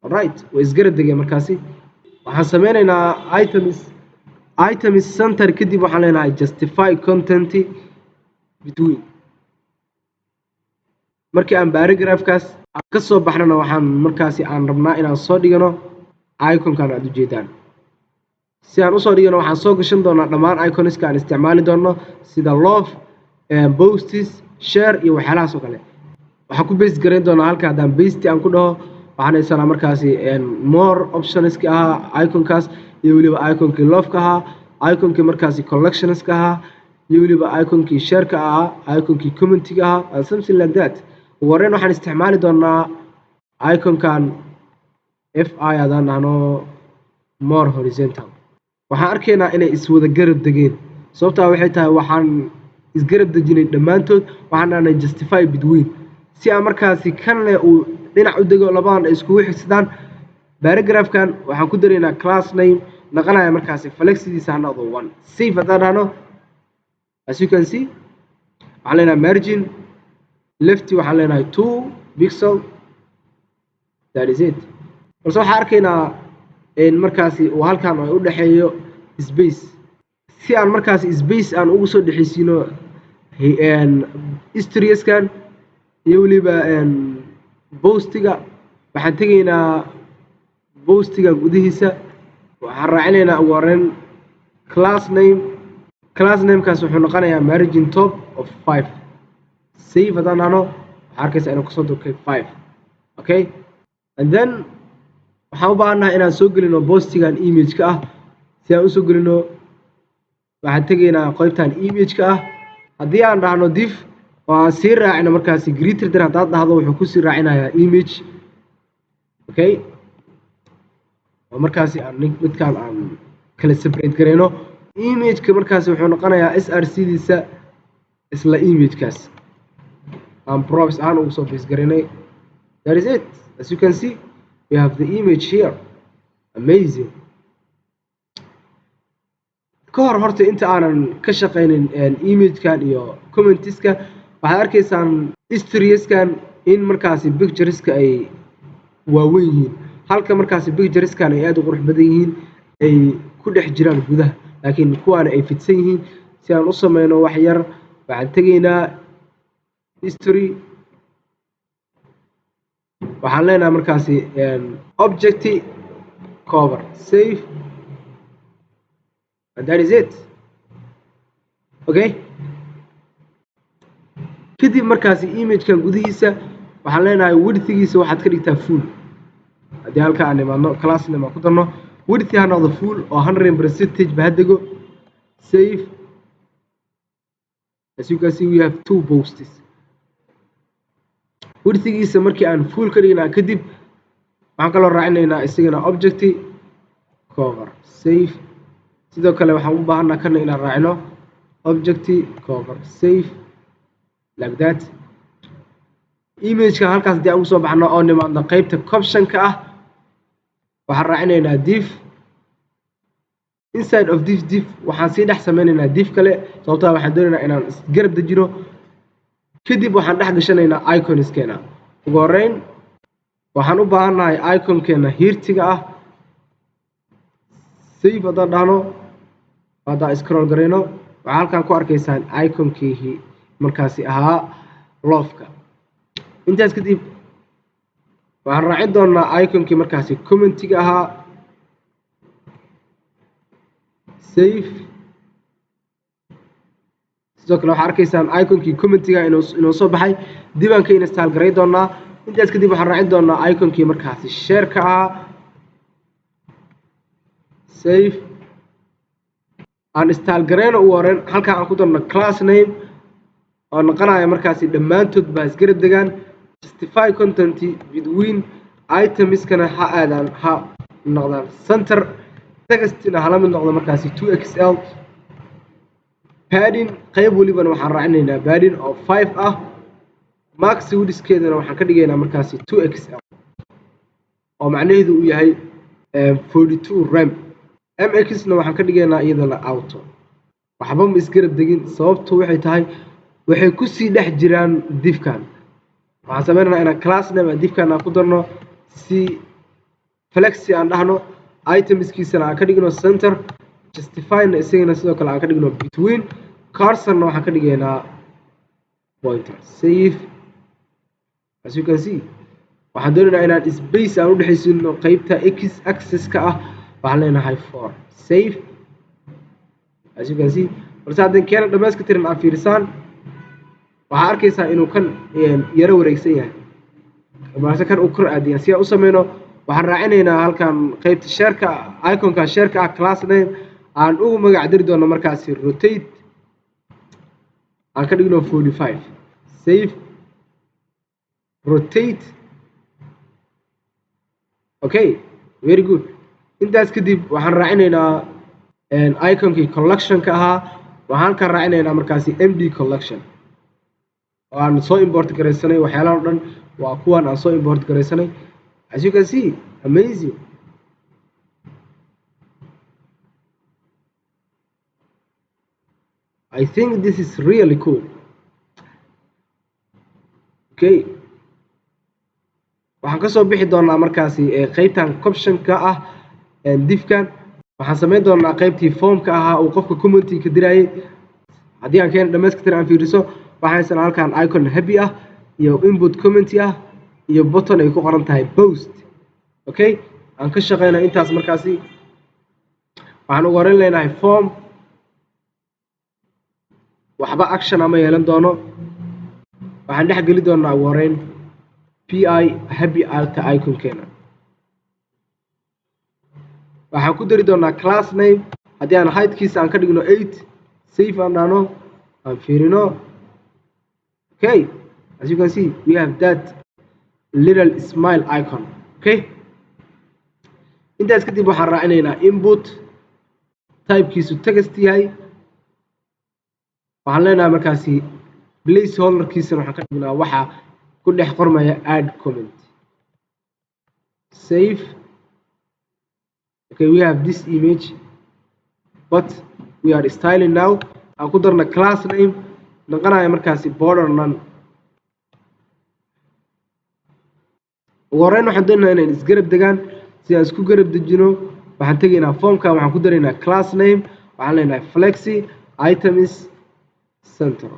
alright, way isgarab degeen markaasi. waxaan sameynaynaa items center. kadib waxaan leenahay justify content between. markii aan paragraphkaas ka soo baxnana waxaan markaasi aan rabnaa inaan soo dhigano iconkan aad u jeedaan. si aan usoo dhigano waxaan soo gashan doonaa dhammaan iconska aan isticmaali doono sida love, posts, share iyo waxyaalahaas oo kale. waxaan ku base garayn doonaa halka haddaan paste aan ku dhaho waxaan haysanaa markaasi more optionska ahaa iconkaas, iyo weliba iconkii love-ka ahaa, iconkii markaasi collectionska ahaa, iyo weliba iconkii shareka ahaa, iconkii commentiga ahaa, and something like that. ugu horreyn waxaan isticmaali doonaa iconkan fi haddaan dhahno more horizontal. waxaan arkaynaa inay iswada garab degeen. sababtaa waxay tahay waxaan isgarab dejinay dhammaantood. waxaan dhahnay justify between si aan markaasi kanle uu dhinac u dego labadan ay iskugu xigsadaan. paragraphkan waxaan ku daraynaa class name noqonaya markaasi flexidiisa ha noqdo 1. save haddaan dhahno as you can see waxaan leenahay margin lefty waxaan leenahay 2 pixel. that is it. balse waxaan arkaynaa markaasi uu halkan u dhexeeyo space. si aan markaasi space aan ugu soo dhexeysiino historieskan iyo weliba postiga, waxaan tegaynaa postiga gudihiisa. waxaan raacinaynaa ugu horreyn class namekaas wuxuu noqonayaa margin top of 5. save haddaan dhahno waxaa arkaysaa inuu kusoo durkay 5. okay, and then waxaan u baahannahay inaan soo gelino postigan imageka ah. si aan usoo gelino waxaan tegaynaa qaybtan imageka ah. haddii aan dhahno div oo aan sii raacino markaasi greater than haddaad dhahdo wuxuu kusii raacinayaa image. okay, oo markaasi aan midkaan aan kala separate garayno. imageka markaasi wuxuu noqonayaa src-diisa isla imagekaas aan props ahaan ugu soo base garaynay. that is it. as you can see we have the image here. amazing. ka hor horta inta aanan ka shaqaynin imagekan iyo commentiska waxaad arkaysaan historieskan in markaasi pictureska ay waaweyn yihiin, halka markaasi pictureskan ay aad u qurux badan yihiin, ay ku dhex jiraan gudaha, laakiin kuwaana ay fidsan yihiin. si aan u sameyno wax yar waxaan tegaynaa history. waxaan leenahay markaasi object cover. save. and that is it. okay, kadib markaasi imagekan gudihiisa waxaan leenahay widthgiisa waxaad ka dhigtaa full. haddii halka aan imaadno class name aan ku darno width ha noqdo full oo 100% ba hadego. save. as you can see we have 2 posts. widthgiisa markii aan full ka dhignaa kadib waxaan kaloo raacinaynaa isagana object cover. save. sidoo kale waxaan u baahanaa kana inaan raacino object cover. save like that. imageka halkaas haddii aan ugu soo baxno oo nimaadno qaybta captionka ah waxaan raacinaynaa div inside of this div waxaan sii dhex sameynaynaa div kale sababtoo waxaan doonaynaa inaan isgarab dejino kadib waxaan dhex gashanaynaa iconskeena ugu horeyn waxaan u baahannahay iconkeena hiirtiga ah save haddaan dhahno haddaan scroll garayno waxaa halkan ku arkaysaan iconkii markaasi ahaa loofka intaas kadib waxaan raacin doonaa iconkii markaasi commentiga ahaa save sidoo kale waxaa arkaysaan iconkii commentiga inuu soo baxay dibaan ka install garay doonaa intaas kadib waxaan raacin doonaa iconkii markaasi shareka ahaa save aan install garayno ugu horeyn halkan aan ku darno class name oo noqonaya markaasi dhammaantood baa isgarab degaan justify content between itemskana ha aadaan ha noqdaan center textina hala mid noqdo markaasi 2xl padding qayb walibana waxaan raacinaynaa padding oo 5 ah max widthkeedana waxaan ka dhigaynaa markaasi 2xl oo macnaheedu uu yahay 42 rem mxna waxaan ka dhigaynaa iyadana auto waxba ma isgarab degin sababtu waxay tahay waxay ku sii dhex jiraan divkan waxaan sameynaynaa inaan class name divkan aan ku darno si flexi aan dhahno itemskiisana aan ka dhigno center justifyna isagana sidoo kale aan ka dhigno between cursor-na waxaan ka dhigaynaa pointer save as you can see waxaan doonaynaa inaan space aan u dhexaysino qaybta x axis-ka ah waxaan leenahay 4 save as you can see balse haddaan keena dhammayska tiran aan fiirisaan waxaa arkaysaa inuu kan yaro wareegsan yahay balse kan uu kor aadiyan si aan u sameyno waxaan raacinaynaa halkan qaybta shareka iconka shareka ah class name aan ugu magac dari doono markaasi rotate aan ka dhigno 45 save rotate okay very good intaas kadib waxaan raacinaynaa iconkii collectionka ahaa waxaan halkan raacinaynaa markaasi md collection oo aan soo import garaysanay waxyaalaha oo dhan waa kuwan aan soo import garaysanay as you can see amazing I think this is really cool okay waxaan ka soo bixi doonaa markaasi qaybtan captionka ah divkan waxaan sameyn doonaa qaybtii formka ahaa uu qofka commenting ka dirayay haddii aan keena dhammayska tir aan fiiriso waxaysan halkan icon happy ah iyo input comment ah iyo button ay ku qoran tahay post okay aan ka shaqeynaa intaas markaasi waxaan ugu horeyn leenahay form waxba action ama yeelan doono waxaan dhex geli doonaa ugu horeyn pi happy alta iconkeena waxaan ku dari doonaa class name haddii aan heightkiisa aan ka dhigno 8 save aan dhahno aan fiirino okay as you can see we have that little smile icon okay intaas kadib waxaan raacinaynaa input typekiisu text yahay waxaan leenahay markaasi placeholderkiisana waxaan ka dhignaa waxa ku dhex qormaya add comment save okay we have this image but we are styling now aan ku darna class name noqonaya markaasi border none ugu horeyn waxaan doonaynaa inaan isgarab degaan si aan isku garab dejino waxaan tegaynaa formka waxaan ku daraynaa class name waxaan leenahay flexi items center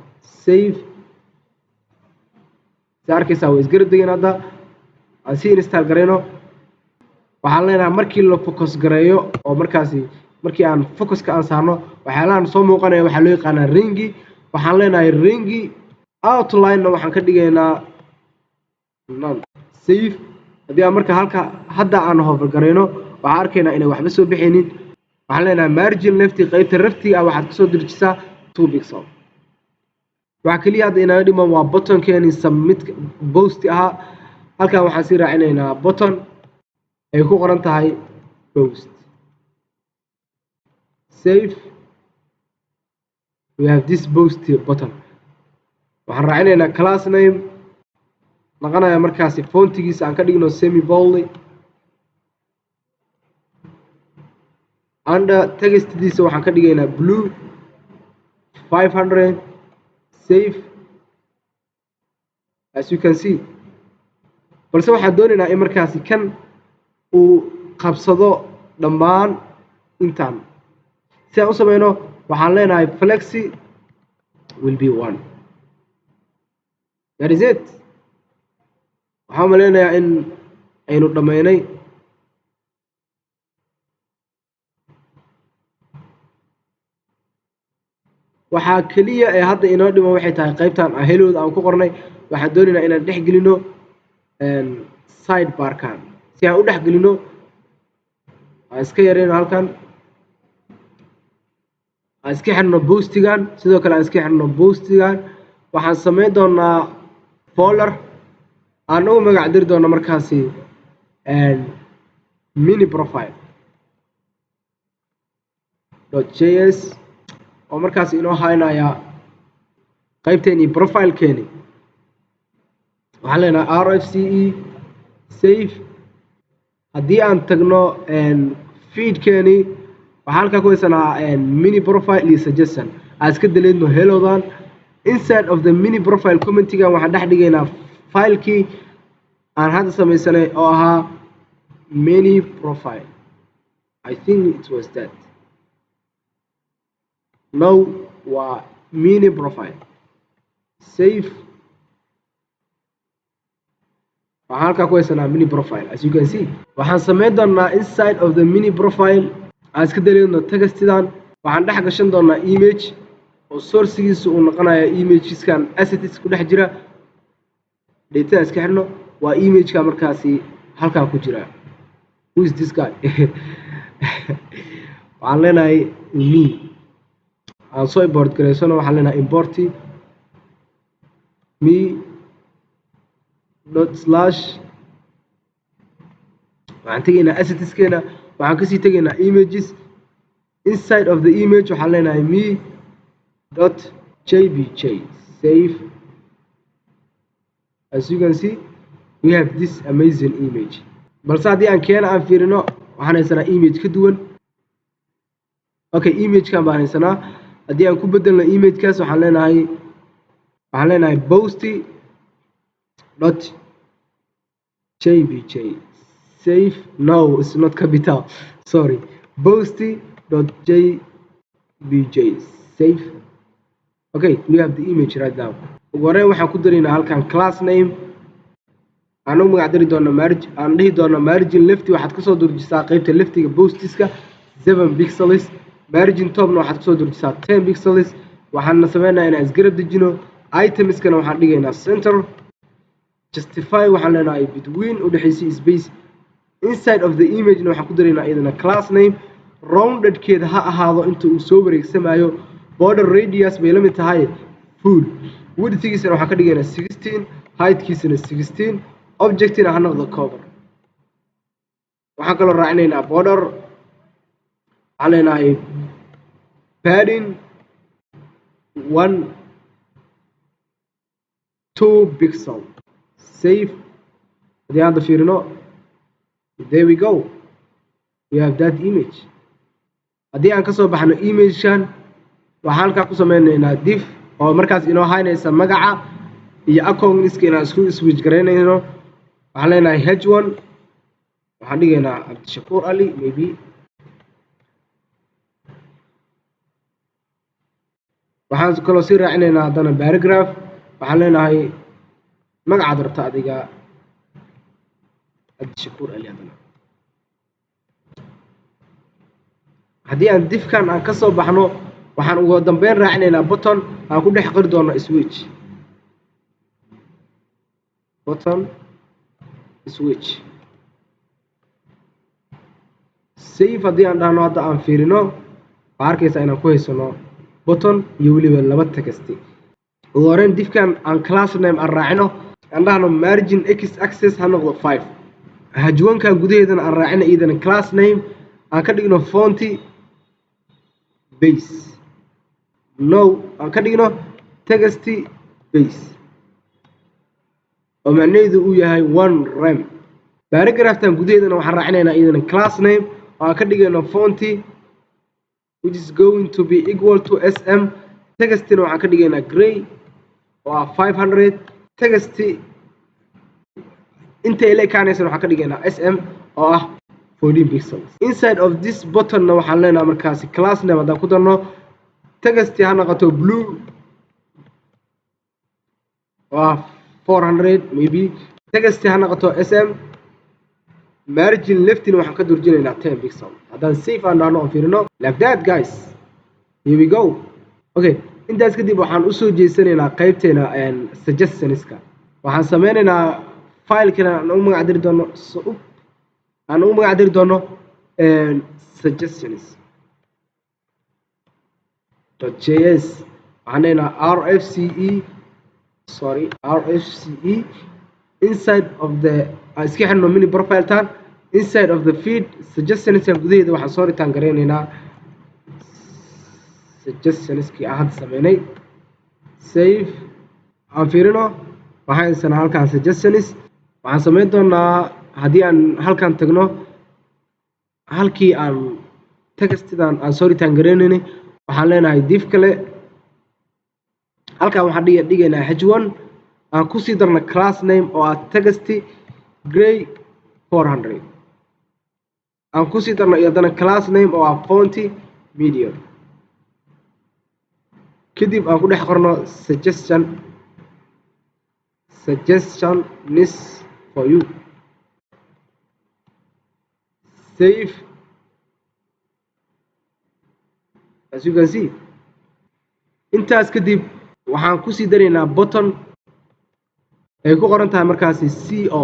save si arkaysaa way isgarab degeen hadda aan si install garayno waxaan leenahay markii la focus gareeyo oo markaasi markii aan focuska aan saarno waxyaalahan soo muuqanaya waxaa loo yaqaanaa ringi waxaan leenahay ringi outline-na waxaan ka dhigaynaa none save haddii aan marka halka hadda aan hover garayno waxaan arkaynaa inay waxba soo bixaynin waxaan leenahay margin lefti qaybta raftiga ah waxaad kasoo dirjisaa 2 pixel waxa kaliya hadda inaga dhiman waa buttonkeeni submit post ahaa halkan waxaan sii raacinaynaa button ay ku qoran tahay post save we have this post button waxaan raacinaynaa class name noqonaya markaasi fontigiisa aan ka dhigno semi bold under textdiisa waxaan ka dhigaynaa blue 500 save as you can see balse waxaan doonaynaa in markaasi kan uu qabsado dhammaan intaan si aan u sameyno waxaan leenahay flexi will be 1 that is it waxaan maleynayaa in aynu dhammaynay waxaa kaliya ee hadda inoo dhimo waxay tahay qaybtan helooda aan ku qornay waxaan doonaynaa inaan dhex gelino sidebarkan si aan u dhex gelino aan iska yareyno halkan aan iska xirno boostigan sidoo kale aan iska xirno boostigan waxaan sameyn doonaa folder aan ugu magac diri doono markaasi mini profile .js oo markaas inoo haynaya qaybteeni profilekeeni waxaan leenahay rfce save haddii aan tagno feedkeeni waxaan halkaa ku haysanaa mini profile iyo suggestion aan iska daleedno hellodan inside of the mini profile commentigan waxaan dhex dhigaynaa filekii aan hadda samaysanay oo ahaa mini profile I think it was that now waa mini profile save waxaan halkaa ku haysanaa mini profile as you can see waxaan sameyn doonaa inside of the mini profile aan iska daleedno textidan waxaan dhex gashan doonaa image oo sourcigiisa uu noqonayo imageskan assets ku dhex jira data iska xirno waa imageka markaasi halkaa ku jira who is this guy waxaan leenahay me aan soo import gareysano waxaan leenahay import me dot slash waxaan tegaynaa assetskeena waxaan kasii tegaynaa images inside of the image waxaan leenahay me dot jpg save as you can see we have this amazing image balse haddii aan keena aan fiirino waxaan haysanaa image ka duwan okay imagekan baan haysanaa haddii aan ku bedelno imagekaas waxaan leenahay posty dot jpg save no it's not capital sorry posty dot jpg save okay we have the image right now ugu horreyn waxaan ku daraynaa halkan class name aan u magac dari doona margin aan dhihi doona margin lefty waxaad kasoo durjisaa qaybta leftiga postiska 7 pixels margin topna waxaad kasoo durjisaa 10 pixels waxaana sameynayaa inaan isgarab dejino itemskana waxaan dhigaynaa center justify waxaan leenahay between u dhexaysa space inside of the image waxaan ku daraynaa iyadana class name roundedkeeda ha ahaado inta uu soo wareegsamayo border radius bay la mid tahay full widthgiisana waxaan ka dhigaynaa 16 heightkiisana 16 objectina ha noqdo cover waxaan kaloo raacinaynaa border waxaan leenahay padding 2 pixel save haddii hadda fiirino there we go we have that image haddii aan kasoo baxno imagekan waxaan halkaa ku sameynaynaa div oo markaas inoo haynaysa magaca iyo accountiska inaan isku switch garaynayno waxaan leenahay h1 waxaan dhigaynaa Abdishakuur Ali maybe waxaan kaloo sii raacinaynaa haddana paragraph waxaan leenahay magacaad rabta adiga Abdishakuur Ali haddana haddii aan divkan aan kasoo baxno waxaan ugu dambeyn raacinaynaa button aan ku dhex qori doono switch button switch save haddii aan dhahno hadda aan fiirino waxaa arkaysaa inaan ku haysano button iyo weliba laba text ugu horreyn divkan aan class name aan raacino aan dhahno margin x axis ha noqdo 5 hajwankan gudaheedana aan raacino iyadana class name aan ka dhigno fonty base no aan ka dhigno text base oo macnaheedu uu yahay 1 rem paragraphtan gudaheedana waxaan raacinaynaa iyadana class name aan ka dhigno fonty which is going to be equal to sm. Textina waxaan ka dhigaynaa gray oo ah 500. Text inta ay leekaanaysan waxaan ka dhigaynaa sm oo ah 14 pixels. Inside of this button na waxaan leenahay markaasi class name haddaan ku darno text ha noqoto blue oo ah 400 maybe. Text ha noqoto sm. Margin left na waxaan ka durjinaynaa 10 pixels. Haddaan save aan dhahno oo fiirino like that guys. Here we go. Okay, intaas kadib waxaan u soo jeesanaynaa qaybteena suggestionska. Waxaan sameynaynaa file kale aan u magac diri doono suggestions .js. waxaan leenahay rfce inside of the iska xirno mini profile tan inside of the feed suggestionska gudaheeda waxaan soo ritaan gareynaynaa suggestionskii aan hadda sameynay. Save aan fiirino waxaan haysanaa halkan suggestions. waxaan sameyn doonaa haddii aan halkan tagno halkii aan textidan aan soo ritaan gareynaynay waxaan leenahay div kale. halkan waxaan dhigaynaa h1 aan kusii darna class name oo ah text gray 400. aan kusii darna iyadana class name oo ah font medium. kadib aan ku dhex qorno suggestions for you. Save. As you can see intaas kadib waxaan kusii daraynaa button ay ku qoran tahay markaasi co.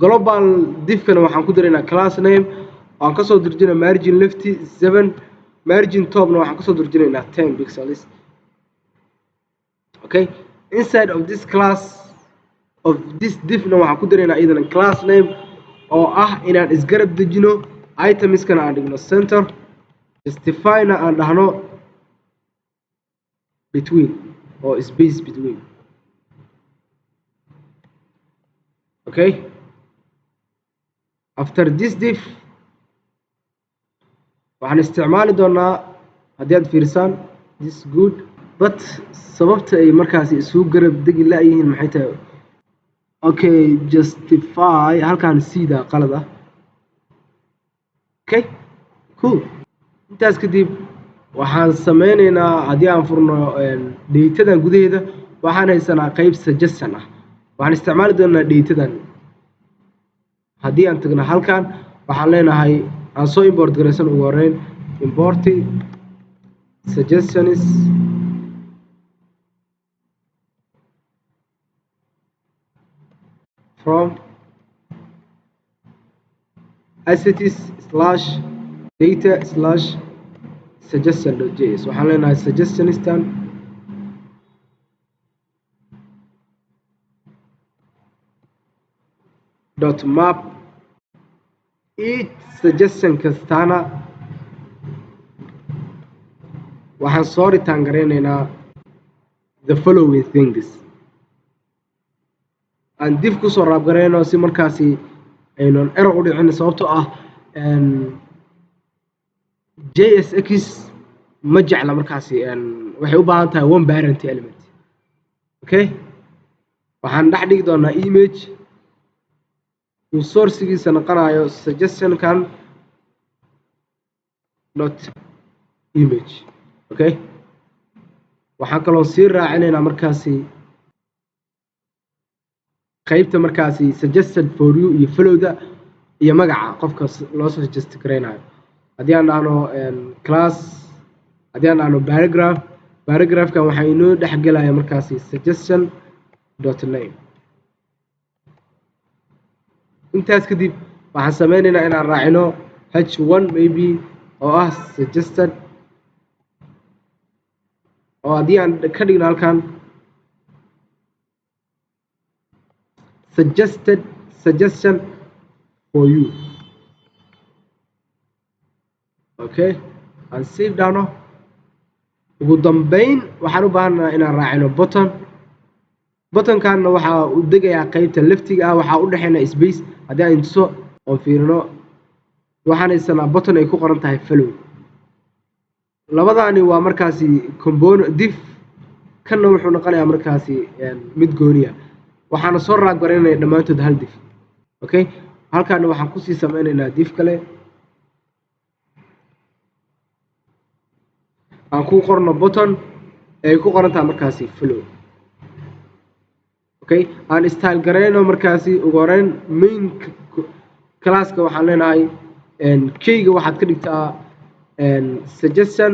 global divkana waxaan ku daraynaa class name aan ka soo durjina margin left 7. margin topna waxaan ka soo durjinaynaa 10 pixels. Okay, inside of this class of this divna waxaan ku daraynaa iyadana class name oo ah inaan isgarab dejino itemskana aan dhigno center. justifyna aan dhahno between or space between. Okay, after this div waxaan isticmaali doonaa haddii aad fiirsaan this good but sababta ay markaasi isugu garab degi la'yihiin maxay tahay. Okay, justify halkan sida qalad ah. Okay, cool. intaas kadib waxaan sameynaynaa haddii aan furno datadan gudaheeda waxaan haysanaa qayb suggestion ah. waxaan isticmaali doonaa datadan. haddii aan tagno halkan waxaan leenahay aan soo import garaysan ugu horeyn import suggestions from assets/data/suggestion.js. waxaan leenahay suggestionistan .map each suggestion kastana waxaan soo ritaan gareynaynaa the following things. aan dib kusoo raab gareyno si markaasi aynan error u dhicin sababtoo ah JSX ma jecla markaasi waxay u baahan tahay one parent element. Okay, waxaan dhex dhigi doonaa image uu sourcegiisa noqonayo suggestionkan not image. Okay, waxaan kaloo sii raacinaynaa markaasi qaybta markaasi suggested for you iyo followda iyo magaca qofka loo suggest gareynayo. haddii aan dhahno class haddii aan dhahno paragraphkan waxaa inoo dhex gelaya markaasi suggestion.name. intaas kadib waxaan sameynaynaa inaan raacino h1 maybe oo ah suggested oo haddii aan ka dhigno halkan suggestion for you. Okay, aan save dhahno. ugu dambeyn waxaan u baahanahay inaan raacino buttonkanna waxaa u degayaa qaybta leftiga ah waxaa u dhexeynaa space. haddii aan tuso oo fiirino waxaan haysanaa button ay ku qoran tahay follow. labadaani waa markaasi component div kanna wuxuu noqonayaa markaasi mid gooniya waxaana soo raagbareynaya dhammaantood hal div. okay halkaana waxaan kusii sameynaynaa div kale aan ku qorno button ay ku qoran tahay markaasi follow. okay aan style gareyno markaasi ugu horeyn main classka waxaan leenahay keyga waxaad ka dhigtaa suggestion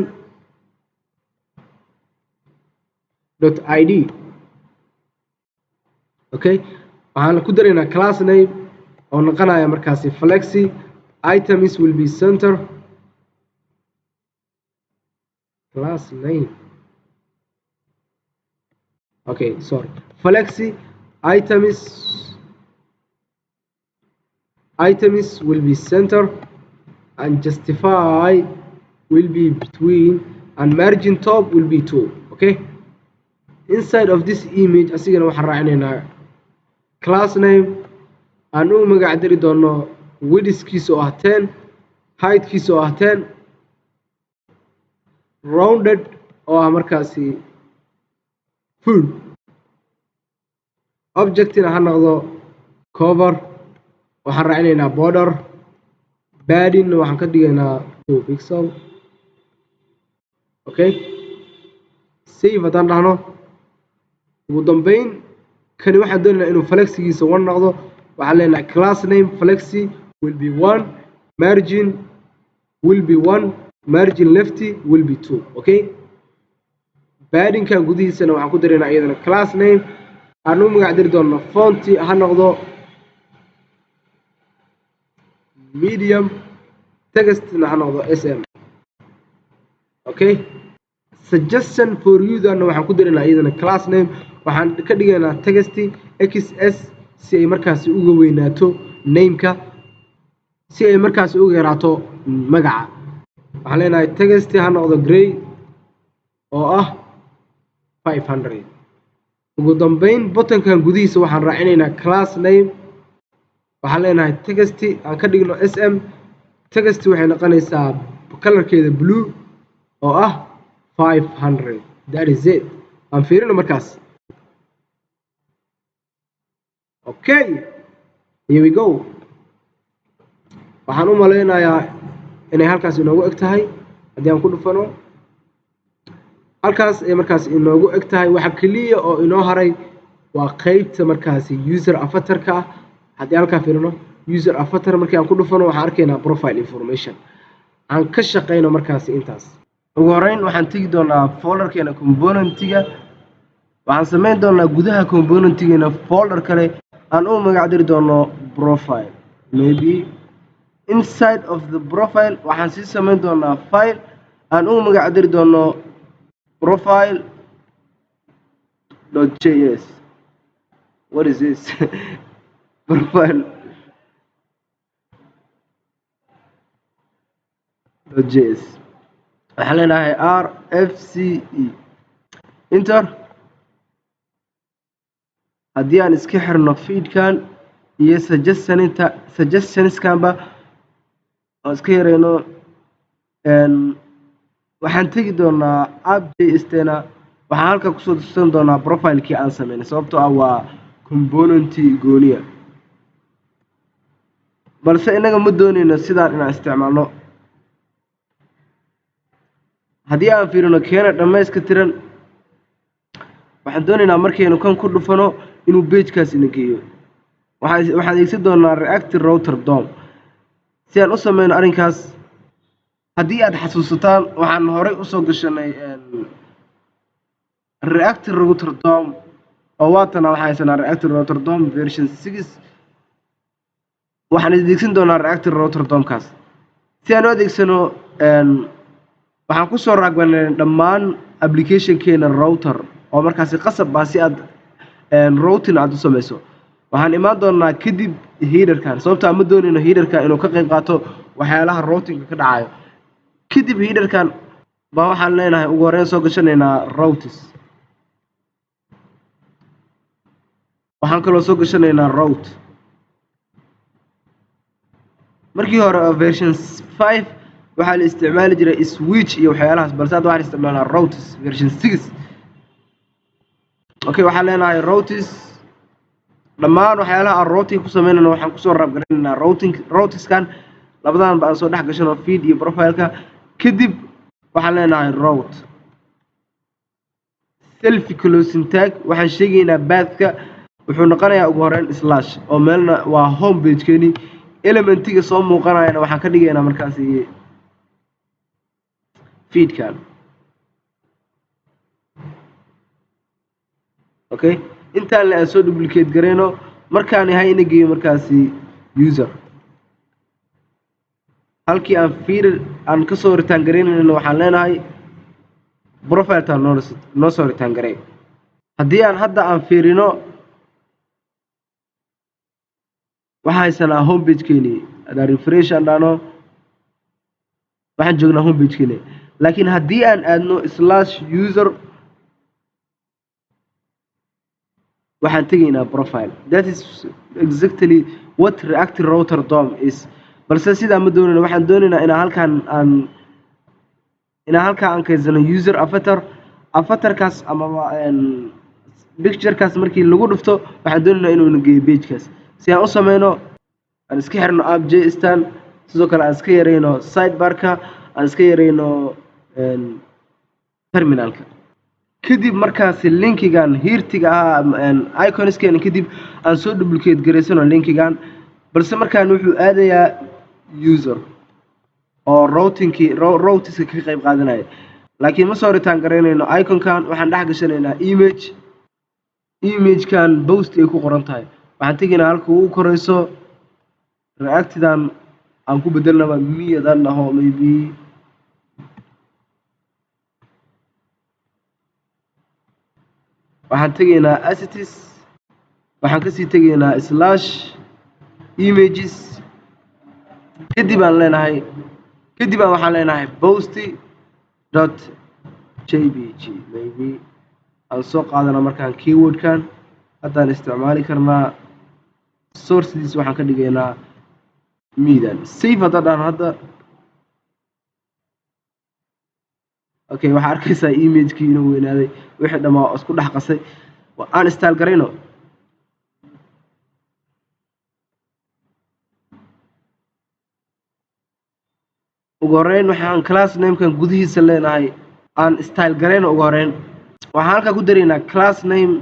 .id. okay waxaan ku daraynaa class name oo noqonaya markaasi flexi items will be center class name. okay sorry flexi items will be center and justify will be between and margin top will be 2. okay inside of this image asigana waxaan raacinaynaa class name aan u magac dari doono widthkiisa oo ah 10 heightkiisa oo ah 10 rounded oo ah markaasi full objectina ha noqdo cover waxaan raacinaynaa border padding waxaan ka dhigaynaa 2 pixel. okay save haddaan dhahno ugu dambeyn kani waxaan doonaynaa inuu flexigiisa 1 noqdo waxaan leenahay class name flexi will be 1 margin will be 1 margin lefty will be 2. okay paddingkan gudihiisana waxaan ku daraynaa iyadana class name aan u magac dari doono fonti ha noqdo medium textna ha noqdo sm. okay suggestion for you dan waxaan ku daraynaa iyadana class name waxaan ka dhigaynaa text xs si ay markaasi uga weynaato nameka si ay markaasi uga yaraato magaca waxaan leenahay text ha noqdo gray oo ah 500. ugu dambeyn buttonkan gudihiisa waxaan raacinaynaa class name waxaan leenahay text aan ka dhigno sm text waxay noqonaysaa colorkeeda blue oo ah 500. that is it aan fiirino markaas. okay here we go waxaan u maleynayaa inay halkaas inoogu eg tahay haddii aan ku dhufano halkaas ay markaas inoogu eg tahay waxa kaliya oo inoo haray waa qaybta markaasi user avatar-ka ah. haddii halkaa fiirino user avatar markii aan ku dhufano waxaan arkaynaa profile information aan ka shaqeyno markaasi intaas. ugu horeyn waxaan tegi doonaa folderkeena componentiga waxaan sameyn doonaa gudaha componentigeena folder kale aan u magac dari doono profile. maybe inside of the profile waxaan sii sameyn doonaa file aan u magac dari doono profile.js. what is this? profile.js waxaan leenahay rfce enter. haddii aan iska xirno feedkan iyo suggestionskanba oo iska yareyno waxaan tegi doonaa app.js-tena waxaan halkaa kusoo tusan doonaa profilekii aan sameynay sababtoo ah waa component gooniya balse inaga ma doonayno sidaan inaan isticmaalno. haddii aan fiirino keena dhammayska tiran waxaan doonaynaa markaynu kan ku dhufano inuu pagekaas ina geeyo. waxaan adeegsan doonaa react router dom si aan u sameyno arrinkaas. haddii aad xasuusataan waxaan horey usoo gashanay react router dom oo waatana waxaan haysanaa react router dom version 6 waxaan adeegsan doonaa react router domkaas si aan u adeegsano waxaan ku soo raagbanay dhammaan applicationkeena router oo markaasi qasab baa si aad routing aad u samayso. waxaan imaan doonaa kadib headerkan sababtoo ma doonayno headerkan inuu ka qayb qaato waxyaalaha routingka ka dhacayo. kadib headerkan baa waxaan leenahay ugu horeyn soo gashanaynaa routes waxaan kaloo soo gashanaynaa route markii hore version 5 waxaa la isticmaali jiray switch iyo waxyaalahaas balse hadda waxaa la isticmaalaa routers version 6 okay waxaan leenahay routers dhammaan waxyaalaha aan routing ku sameynayno waxaan kusoo raabgaraynaynaa routerskan labadan baan soo dhex gashano feed iyo profileka kadib waxaan leenahay route self closing tag waxaan sheegaynaa pathka wuxuu noqonayaa ugu horeyn slash oo meelna waa home page keeni elementiga soo muuqanayana waxaan ka dhigaynaa markaas feedkan okay intaan la soo duplicate gareyno markaan yahay ina geeyo markaasi user halkii aan feed aan ka soo return gareynayno waxaan leenahay profile taan noo soo return garey haddii aan hadda aan fiirino waxaa haysanaa home page keeni hadaan refresh aan dhahno waxaan joognaa home page keeni laakiin haddii aan aadno slash user waxaan tegaynaa profile that is exactly what react router DOM is balse sidaa ma doonayno waxaan doonaynaa inaan halkaan aan kaysano user avatarkaas ama picturekaas markii lagu dhufto waxaan doonaynaa inuu geeyo pagekaas si aan u sameyno aan iska xirno app.jstan sidoo kale aan iska yareyno sidebarka aan iska yareyno terminalka kadib markaasi linkigan hiirtiga ahaa iconskeena kadib aan soo duplicate gareysano linkigan balse markaan wuxuu aadayaa user oo routerska ka qayb qaadanaya laakiin ma soo return gareynayno iconkan waxaan dhex gashanaynaa imagekan post ay ku qoran tahay waxaan tegaynaa halka ugu koreyso reactidan aan ku bedelnaba miyadan dhaho maybe waxaan tegaynaa assets waxaan kasii tegaynaa slash images kadib waxaan leenahay post.jpg maybe aan soo qaadana markaan keywordkan haddaan isticmaali karnaa sourcediis waxaan ka dhigaynaa midan save haddaan dhahno hadda okay waxaa arkaysaa imagekii inuu weynaaday wixii dhammaa isku dhex qasay aan install garayno ugu horeyn waxaan class namekan gudihiisa leenahay aan style garayno ugu horeyn waxaan halkaa ku daraynaa class name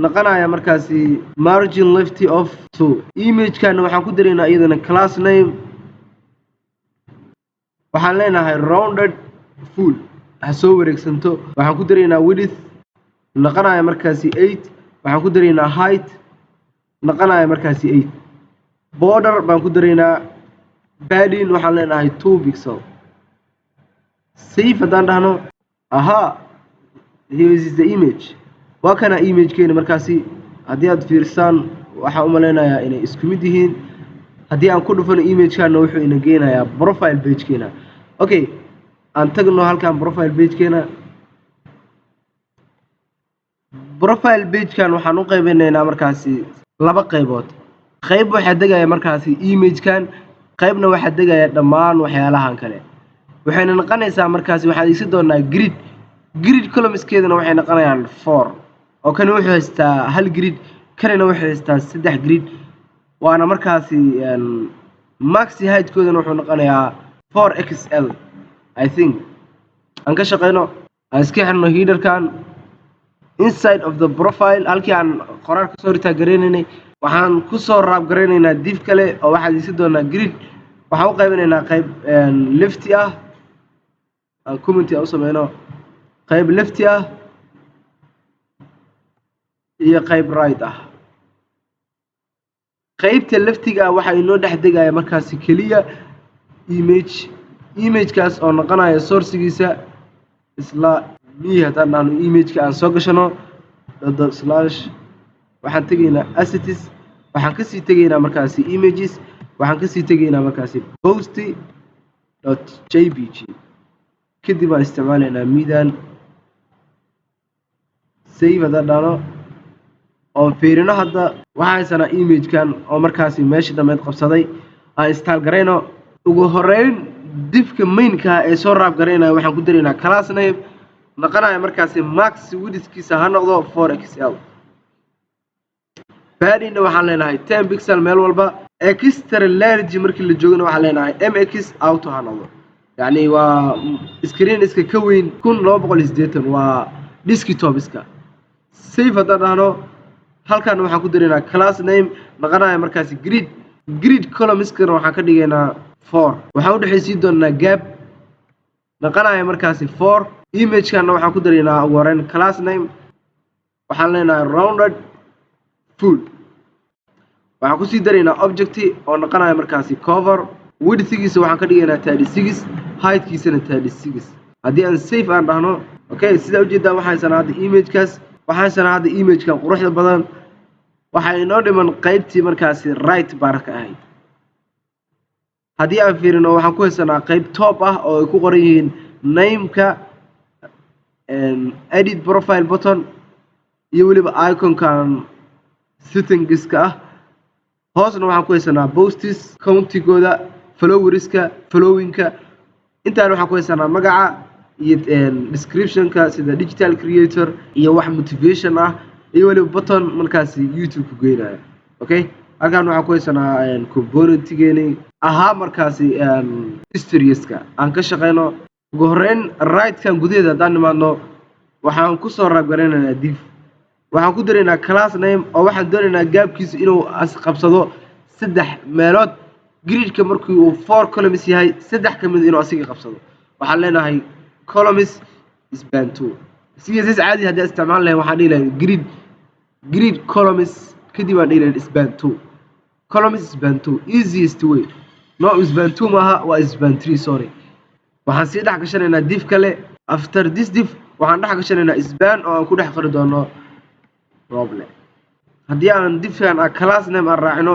noqonaya markaasi margin left of 2 imagekana waxaan ku daraynaa iyadana class name waxaan leenahay rounded full ha soo wareegsanto waxaan ku daraynaa width noqonaya markaasi 8 waxaan ku daraynaa height noqonaya markaasi 8 border baan ku daraynaa padding waxaan leenahay 2 pixel save haddaan dhahno aha here is the image waa kana imagekeena markaasi haddii aad fiirsaan waxaan u maleynayaa inay isku mid yihiin haddii aan ku dhufano imagekana wuxuu ina geynayaa profile pagekeena okay aan tagno halkan profile pagekeena profile pagekan waxaan u qaybinaynaa markaasi laba qaybood qayb waxaa degaya markaasi imagekan qaybna waxaa degaya dhammaan waxyaalahan kale waxayna noqonaysaa markaasi waxaan isi doonaa grid columnskeedana waxay noqonayaan 4 oo kan wuxuu haystaa hal grid kanina wuxuu haystaa 3 grid waana markaasi maxi height-koodana wuxuu noqonayaa 4xl I think aan ka shaqeyno aan iska xirno headerkan inside of the profile halkii aan qoraal ka soo ritaa gareynaynay waxaan ku soo raab gareynaynaa div kale oo waxaan isi doonaa grid waxaan u qaybinaynaa qayb lefty ah aan commenty u sameyno qayb lefty ah iyo qayb right ah qaybta leftiga waxa inoo dhex degaya markaasi kaliya imagekaas oo noqonaya sourcegiisa isla haddaan dhahno imageka aan soo gashano slash waxaan tegaynaa assets waxaan kasii tegaynaa markaasi images waxaan kasii tegaynaa markaasi post.jpg kadib aan isticmaalaynaa midan save haddaan dhahno oo fiirino hadda waxaa haysanaa imagekan oo markaasi meesha dhammeed qabsaday aan install garayno ugu horeyn diffka mainka ee soo raab garaynaya waxaan ku dareynaa class name noqonaya markaasi max widthkiisa ha noqdo 4xl padding waxaan leenahay 10 pixel meel walba extra large markii la joogana waxaan leenahay mx auto ha noqdo يعني screen iska ka weyn 1280 waa desktop iska save hadana halkan waxaan ku dareynaa class name noqonaya markaasi grid column iska waxaan ka dhigaynaa 4 waxaan u dhaxaysiin doonaa gap noqonaya markaasi 4 image kana waxaan ku dareynaa ugu horeyn class name waxaan leenahay rounded full waxaan ku sii dareynaa object oo noqonaya markaasi cover widthgiisa waxaan ka dhigaynaa 36 heightkiisana 36 haddii aan save aan dhahno okay sida u jeedaa waxaan hadda image-kan quruxda badan waxa inoo dhiman qaybtii markaasi right bar ka ahayd haddii aan fiirino waxaan ku haysanaa qayb top ah oo ay ku qoran yihiin name-ka edit profile button iyo weliba icon-kan settings-ka ah hoosna waxaan ku haysanaa posts countigooda followerska following-ka intaan waxaan ku haysanaa magaca iyo description-ka sida digital creator iyo wax motivation ah iyo waliba button markaasi YouTube ku geynaya okay halkaan waxaan ku haysanaa component-geeni ahaa markaasi history-ska aan ka shaqeyno ugu horeyn right-kan gudaheeda haddaan nimaadno waxaan ku soo raab garaynaynaa div waxaan ku dareynaa class name oo waxaan doonaynaa gaabkiisa inuu qabsado 3 meelood gridka markii uu 4 columns yahay 3 kamid inuu asiga qabsado waxaan leenahay columns span 2 CSS caadi haddii isticmaal lahayn waxaan dhihi lahayn grid columns kadib aan dhihi lahayn span 2 columns span 2 easiest way no span 2 maaha waa span 3 sorry waxaan sii dhex gashanaynaa div kale after this div waxaan dhex gashanaynaa span oo aan ku dhex qori doono problem haddii aan diffkan class name aan raacino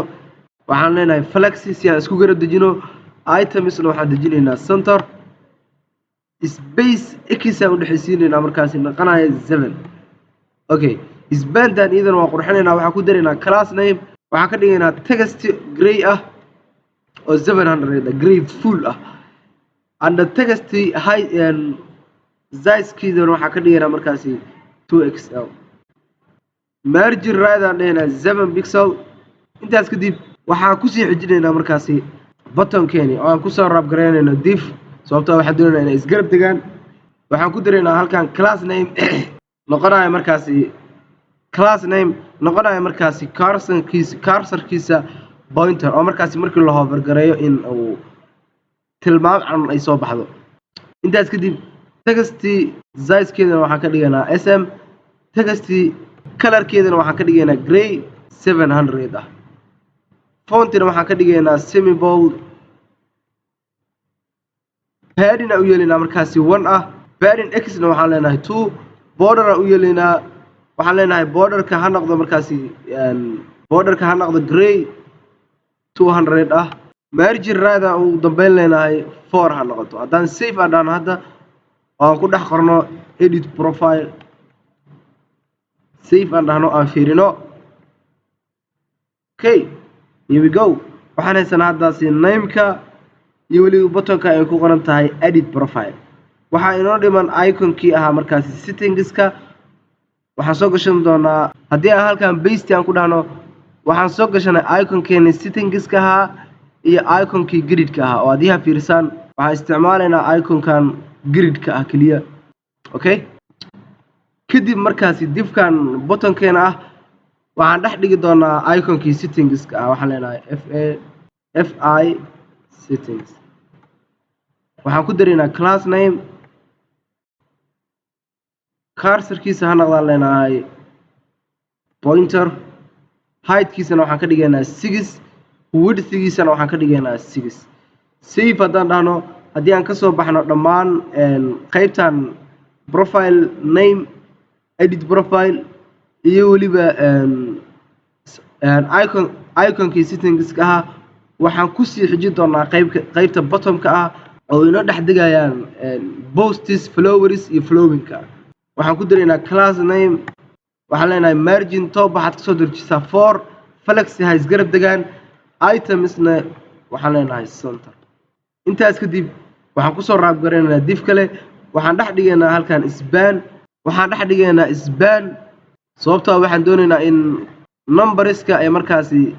waxaan leenahay flexi si aan isku gara dejino itemsna waxaan dejinaynaa center space x aan u dhaxaysiinaynaa markaasi noqonaya 7 okay spandan idan waa qurxinaynaa waxaan ku dareynaa class name waxaan ka dhigaynaa text gray ah oo 700 gray full ah and text high size-kiisa waxaan ka dhigaynaa markaasi 2xl margin right aan dhigaynaa 7 pixel intaas kadib waxaan ku sii xijinaynaa markaasi button-keeni oo aan ku soo raab garaynayno div sababtoo waxaan doonaynaa inay isgarab degaan waxaan ku dareynaa halkan class name noqonaya markaasi cursor-kiisa pointer oo markaasi markii la hover gareeyo in uu tilmaam can ay soo baxdo intaas kadib text size-keedana waxaan ka dhigaynaa sm text color-keedana waxaan ka dhigaynaa gray 700 ah fontina waxaan ka dhigaynaa semi bold padding u yeelinaa markaasi 1 ah padding x-na waxaan leenahay 2 border u yeelinaa waxaan leenahay borderka ha noqdo markaasi gray 200 ah margin right uu dambeyn leenahay 4 ha noqoto haddaan save aan dhahno hadda aan ku dhex qorno edit profile save aan dhahno aan fiirino okay here we go waxaan haysanaa haddaasi name-ka iyo weliba button-ka ay ku qoran tahay edit profile waxaa inoo dhiman icon-kii ahaa markaasi settings-ka waxaan soo gashan doonaa haddii aan halkan paste aan ku dhahno waxaan soo gashanay icon-keeni settings-ka ahaa iyo icon-kii grid-ka ahaa oo haddii ha fiirsaan waxaan isticmaalaynaa icon-kan grid-ka ah keliya okay kadib markaasi divkan button-keena ah waxaan dhex dhigi doonaa icon-kii settings-ka ah waxaan leenahay fi settings waxaan ku dareynaa class name cursor-kiisa ha noqdaan leenahay pointer height-kiisana waxaan ka dhigaynaa 6 width-giisana waxaan ka dhigaynaa 6 save haddaan dhahno haddii aan ka soo baxno dhammaan qaybtan profile name edit profile iyo weliba icon-kii settings-ka ah waxaan ku sii xijin doonaa qaybta bottom-ka ah oo inoo dhex degayaan posts followers iyo following-ka waxaan ku dareynaa class name waxaan leenahay margin top waxaad kasoo dejisaa 4 flexi ha isgarab degaan itemsna waxaan leenahay center. intaas kadib waxaan kusoo raab gareynaynaa div kale, waxaan dhex dhigaynaa halkan span, sababtoo waxaan doonaynaa in numberska ay markaasi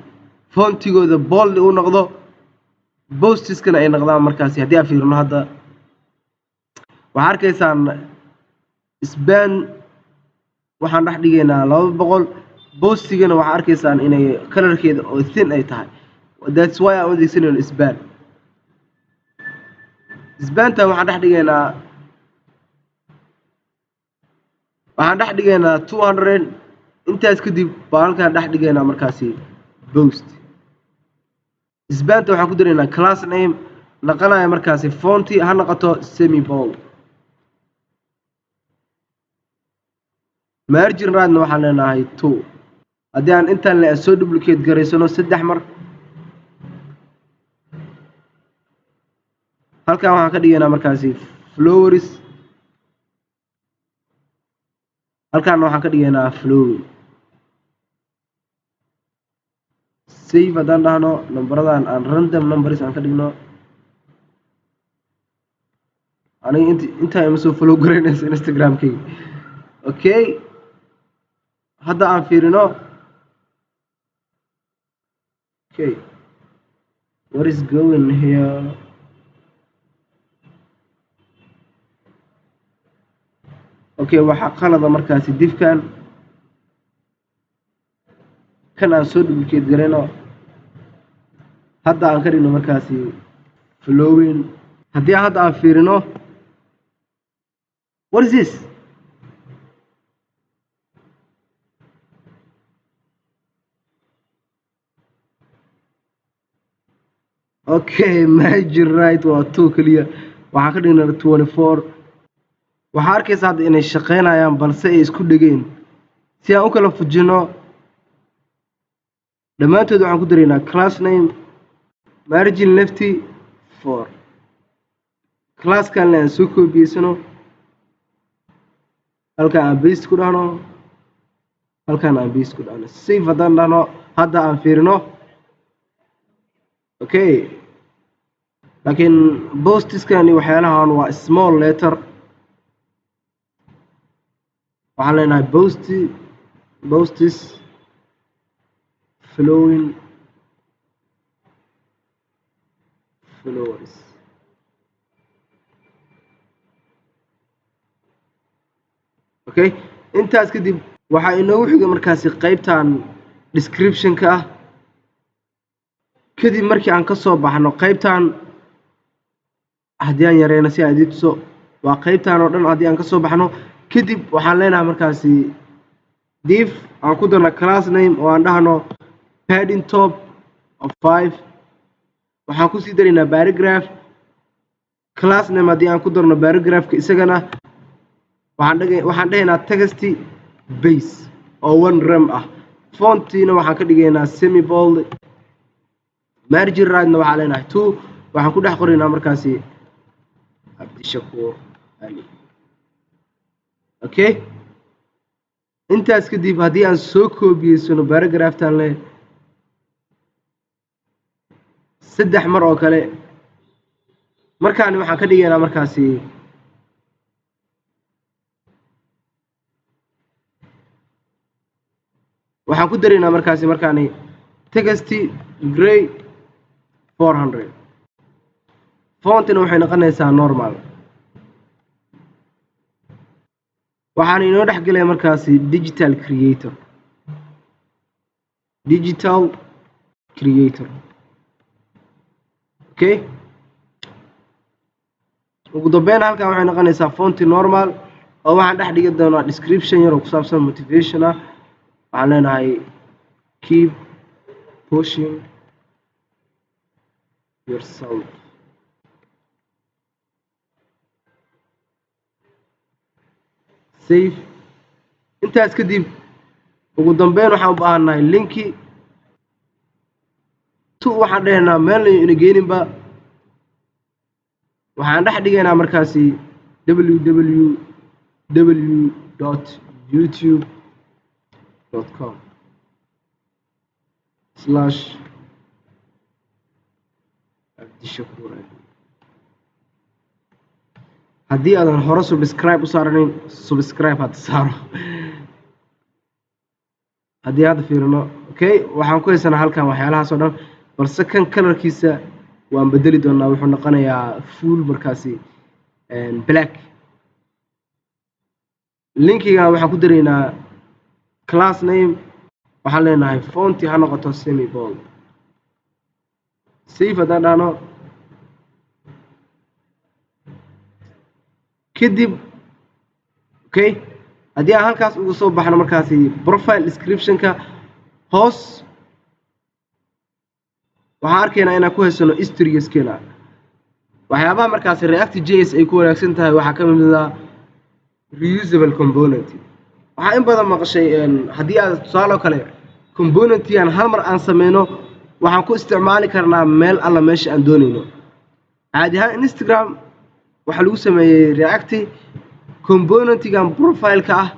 fontigooda bold u noqdo, bostiskana ay noqdaan markaasi. haddii aan fiirino hadda waxaa arkaysaan span waxaan dhex dhigaynaa 200, bostigana waxaa arkaysaan inay kalarkeeda oo thin ay tahay. that's why aan u adeegsanayno spanta waxaan dhex dhigaynaa 200. intaas kadib baan halkaan dhex dhigaynaa markaasi post. spanta waxaan ku daraynaa class name naqanaya markaasi fonti ha noqoto semibold. margin rightna waxaan leenahay 2. haddii aan intaan le soo duplicate garaysano 3 mar, halkaan waxaan ka dhigaynaa markaasi flowers, halkaana waxaan ka dhigaynaa flowing. save haddaan dhahno numberadan aan random numbers aan ka dhigno, aniga intaa ima soo follow garaynayso instagramkayga. okay, hadda aan fiirino. okay, what is going here? okay, waxaa qalada markaasi divkan kan aan soo duplicate garayno, hadda aan ka dhigno markaasi flowing. haddii hadda aan fiirino, what is this? okay, margin right waa 2 keliya, waxaan ka dhignaa 24. waxaa arkaysa hadda inay shaqaynayaan balse ay isku dhegeen. si aan u kala fujino dhammaantood waxaan ku daraynaa class name margin lefty 4. classkan aan soo koobiyeysano, halkaan aan paste ku dhahno, halkaan aan paste ku dhahno. save haddaan dhahno, hadda aan fiirino. okay, laakiin bostiskani waxyaalahan waa small letter. waxaan leenahay bostis flowing flowers. okay, intaas kadib waxaa inoogu xiga markaasi qaybtan descriptionka ah. kadib markii aan ka soo baxno qaybtan, haddii aan yareyno si aan idin tuso, waa qaybtan oo dhan. haddii aan ka soo baxno kadib waxaan leenahay markaasi div aan ku darno class name oo aan dhahno padding top of 5. waxaan kusii daraynaa paragraph. class name haddii aan ku darno paragraphka isagana waxaan dhahaynaa text base oo 1 rem ah. fontina waxaan ka dhigaynaa semibold. margin rightna waxaan leenahay 2. waxaan ku dhex qoraynaa markaasi Abdishakuur Ali. okay, intaas kadib haddii aan soo koobiyeysano paragraphtan leh 3 mar oo kale, markaani waxaan ka dhigaynaa markaasi waxaan ku daraynaa markaasi markaani text gray 400. fontina waxay noqonaysaa normal. waxaan inoo dhex gelaya markaasi digital creator. okay, ugu dambeyn halkan waxay noqonaysaa fonti normal, oo waxaan dhex dhigi doonaa description yar oo ku saabsan motivation ah. waxaan leenahay keep pushing yourself. save. intaas kadib ugu dambeyn waxaan u baahannahay linki waxaan dhahaynaa meel ina geeninba. waxaan dhex dhigaynaa markaasi www.youtube.com/ Abdishakuur Ali. haddii aadan hore subscribe u saaranin subscribe hadda saaro haddii hadda fiirino okay waxaan ku haysanaa halkan waxyaalahaas oo dhan balse kan kalarkiisa waan bedeli doonaa wuxuu noqonayaa full markaasi black linkiga waxaan ku daraynaa class name waxaan leenahay font ha noqoto semi bold save haddaan dhahno kadib okay haddii aan halkaas ugu soo baxno markaasi profile description-ka hoos waxaan arkaynaa inaan ku haysano history-skeena waxyaabaha markaasi React.js ay ku wanaagsan tahay waxaa ka mid ah reusable component waxaa in badan maqashay haddii aad tusaale kale component-yan hal mar aan sameyno waxaan ku isticmaali karnaa meel alla meesha aan doonayno caadi ahaan Instagram waxa lagu sameeyay React component-gan profile-ka ah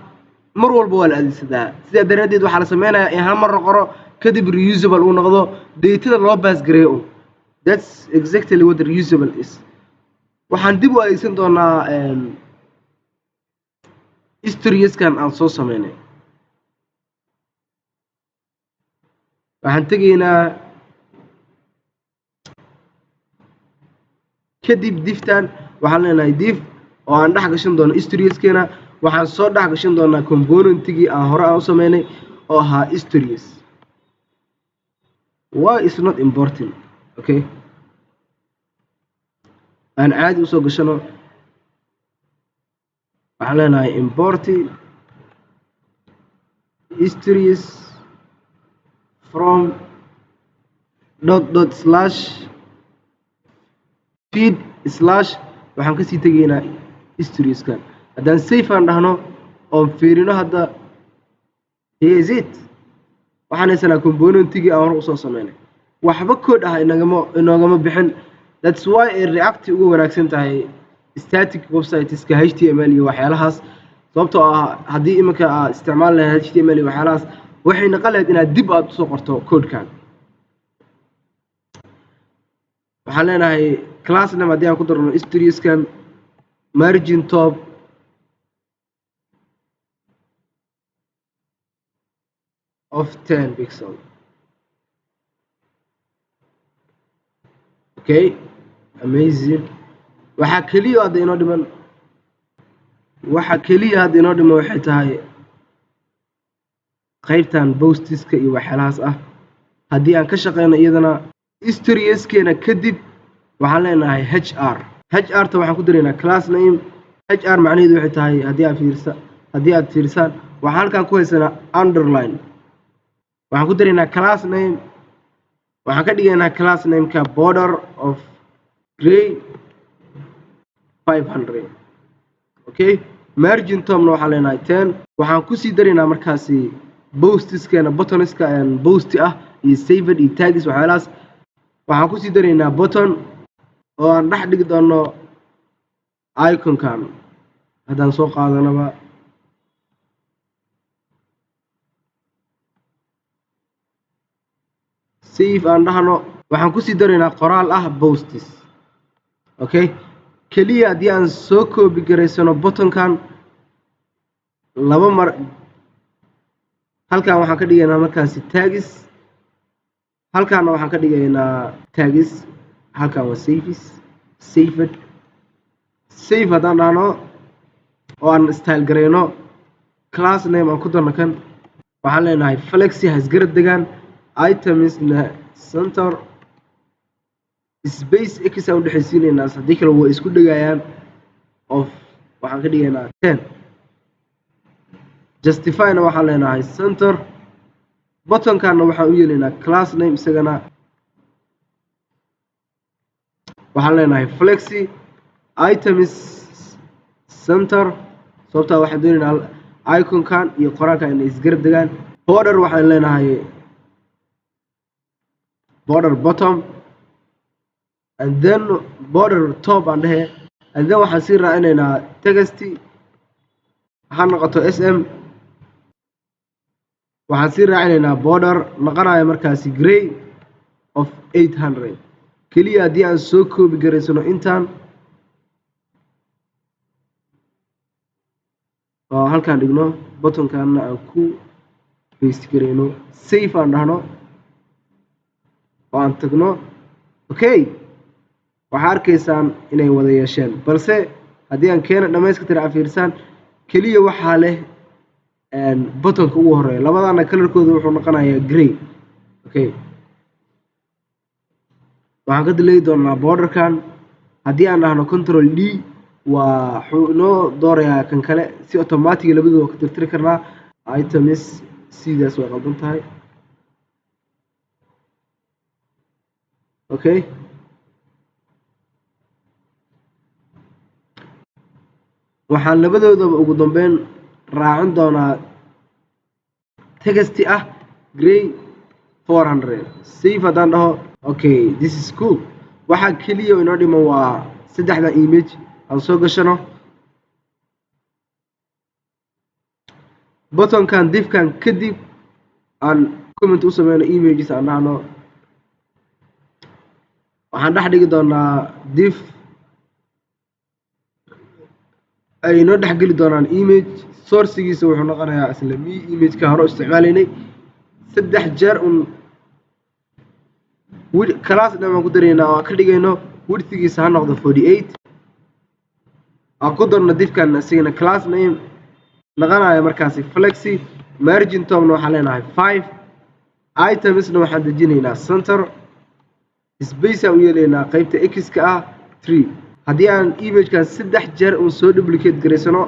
mar walba waa la adeegsadaa sida daradeed waxa la sameynayaa in hal mar qoro kadib reusable uu noqdo data loo pass gareeyo that's exactly what reusable is waxaan dib u adeegsan doonaa history-skan aan soo sameynay waxaan tegaynaa kadib diftan waxaan leenahay div oo aan dhex gashan doono history-skeena waxaan soo dhex gashan doonaa component-gii aan hore u sameynay oo ahaa histories why is not important okay aan caadi usoo gashano waxaan leenahay import histories from feed / waxaan kasii tegaynaa historieskan haddaan safe aan dhahno oon fiirino hadda here is it waxaan haysanaa component-gii aan hore usoo sameynay waxba code ah inoogama bixin that's why ay React ugu wanaagsan tahay static websiteska HTML iyo waxyaalahaas sababtoo ah haddii iminka aad isticmaali lahayd HTML iyo waxyaalahaas waxay noqon lahayd inaad dib aad usoo qorto codekan waxaan leenahay class name haddii aan ku darno historieskan margin top of 10 pixel okay amazing waxa kaliya hadda inoo dhiman waxay tahay qaybtan postiska iyo waxyaalahaas ah haddii aan ka shaqeyno iyadana historieskeena kadib waxaan leenahay HR ta waxaan ku daraynaa class name HR macnaheedu waxay tahay haddii aad fiirsaan waxaan halkan ku haysanaa underline waxaan ku daraynaa class name waxaan ka dhigaynaa class name-ka border of gray 500 okay margin top-na waxaan leenahay 10 waxaan kusii daraynaa markaasi postiskeena buttonska post ah iyo saved iyo tags waxyaalahaas waxaan kusii daraynaa button oo aan dhex dhigi doono iconkan haddaan soo qaadanaba save aan dhahno waxaan kusii daraynaa qoraal ah posts okay kaliya haddii aan soo copy garaysano buttonkan laba mar halkan waxaan ka dhigaynaa markaasi tags halkaana waxaan ka dhigaynaa tags halkan waa saved save haddaan dhahno oo aan style garayno class name aan ku darno kan waxaan leenahay flexi has garab degaan itemsna center space x aan u dhexaysiinaynaa haddii kale way isku dhigayaan of waxaan ka dhigaynaa 10 justify-na waxaan leenahay center buttonkanna waxaan u yeelaynaa class name isagana waxaan leenahay flexi items center sababtaa waxaan doonaynaa iconkan iyo qoraalkan inay isgarab degaan border waxaan leenahay border bottom and then border top aan dhehe and then waxaan sii raacinaynaa text waxaan noqoto sm waxaan sii raacinaynaa border noqonayo markaasi gray of 800 keliya haddii aan soo koobi garaysano intaan oo halkaan dhigno buttonkaana aan ku paste garayno save aan dhahno oo aan tagno okay waxaa arkaysaan inay wada yeesheen balse haddii aan keena dhammayska tira fiirsaan keliya waxaa leh buttonka ugu horeeya labadana kalarkooda wuxuu noqonayaa grey okay waxaan ka delete doonaa borderkan haddii aan dhahno control D wuxuu inoo doorayaa kan kale si automatic labadooda ka tirtiri karnaa items sidaas way qaldan tahay okay waxaan labadoodaba ugu dambeyn raacin doonaa text ah grey 400 save haddaan dhaho okay this is cool waxaa keliya inoo dhiman waa saddexda image aan soo gashano buttonkan divkan kadib aan comment u sameyno images aan dhahno waxaan dhex dhigi doonaa div ay inoo dhex geli doonaan image sourcigiisa wuxuu noqonayaa isla imageka hore isticmaalaynay saddex jeer class name aan ku daraynaa oo aan ka dhigayno widthgiisa ha noqdo 48 aan ku darno divkan asigana class name noqonaya markaasi flexi margin topna waxaan leenahay 5 itemsna waxaan dejinaynaa center space aan u yeelaynaa qaybta x-ka ah 3 haddii aan imagekan saddex jeer soo duplicate garaysano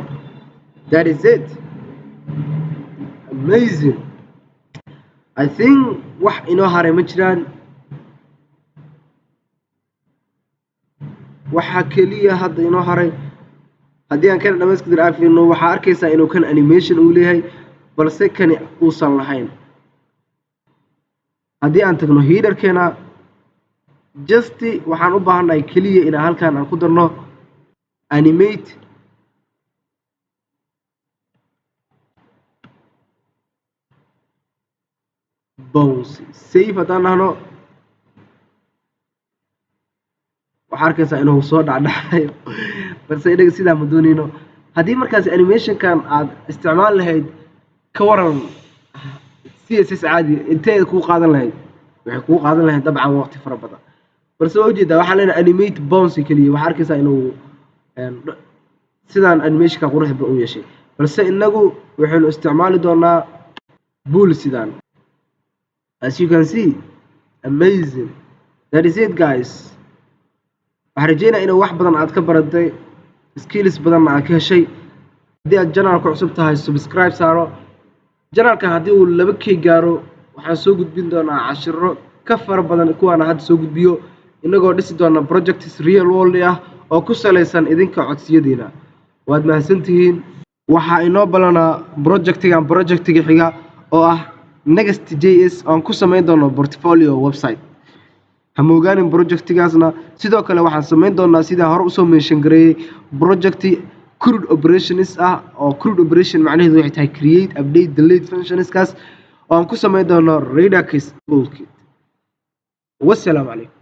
that is it amazing I think wax inoo haray ma jiraan waxaa keliya hadda inoo haray haddii aan kana dhammayska dir aafino waxaa arkaysaa inuu kan animation uu leeyahay balse kani uusan lahayn haddii aan tagno headerkeena just waxaan u baahannahay keliya inaan halkaan aan ku darno animate bounce save haddaan dhahno waxaa arkaysaa inuu soo dhacdhacayo balse inaga sidaa ma doonayno haddii markaas animationkan aad isticmaal lahayd ka waran CSS caadi inteeda kuu qaadan lahayd waxay kuu qaadan lahayd dabcan waqti fara badan balse waa ujeedaa waxaa leenahay animate bounce keliya waxaa arkaysaa inuu sidaan animationka quruxda u yeeshay balse inagu waxaynu isticmaali doonaa bull sidaan as you can see amazing that is it guys waxaan rajeynaa inuu wax badan aad ka baratay skills badanna aad ka heshay haddii aad janaalka cusub tahay subscribe saaro janaalkan haddii uu 2k gaaro waxaan soo gudbin doonaa cashiro ka fara badan kuwaana hadda soo gudbiyo inagoo dhisi doona projects real world ah oo ku salaysan idinka codsiyadiina waad mahadsantihiin waxaa inoo balanaa projectiga xiga oo ah Next.js aan ku samayn doono portfolio website hamogaanin projectigaasna sidoo kale waxaan samayn doonaa sida hore usoo mention gareeyay project CRUD operations ah oo CRUD operation macnaheedu waxay tahay create update delete functionskaas oo aan ku samayn doono Redux toolkit wassalaamu calaykum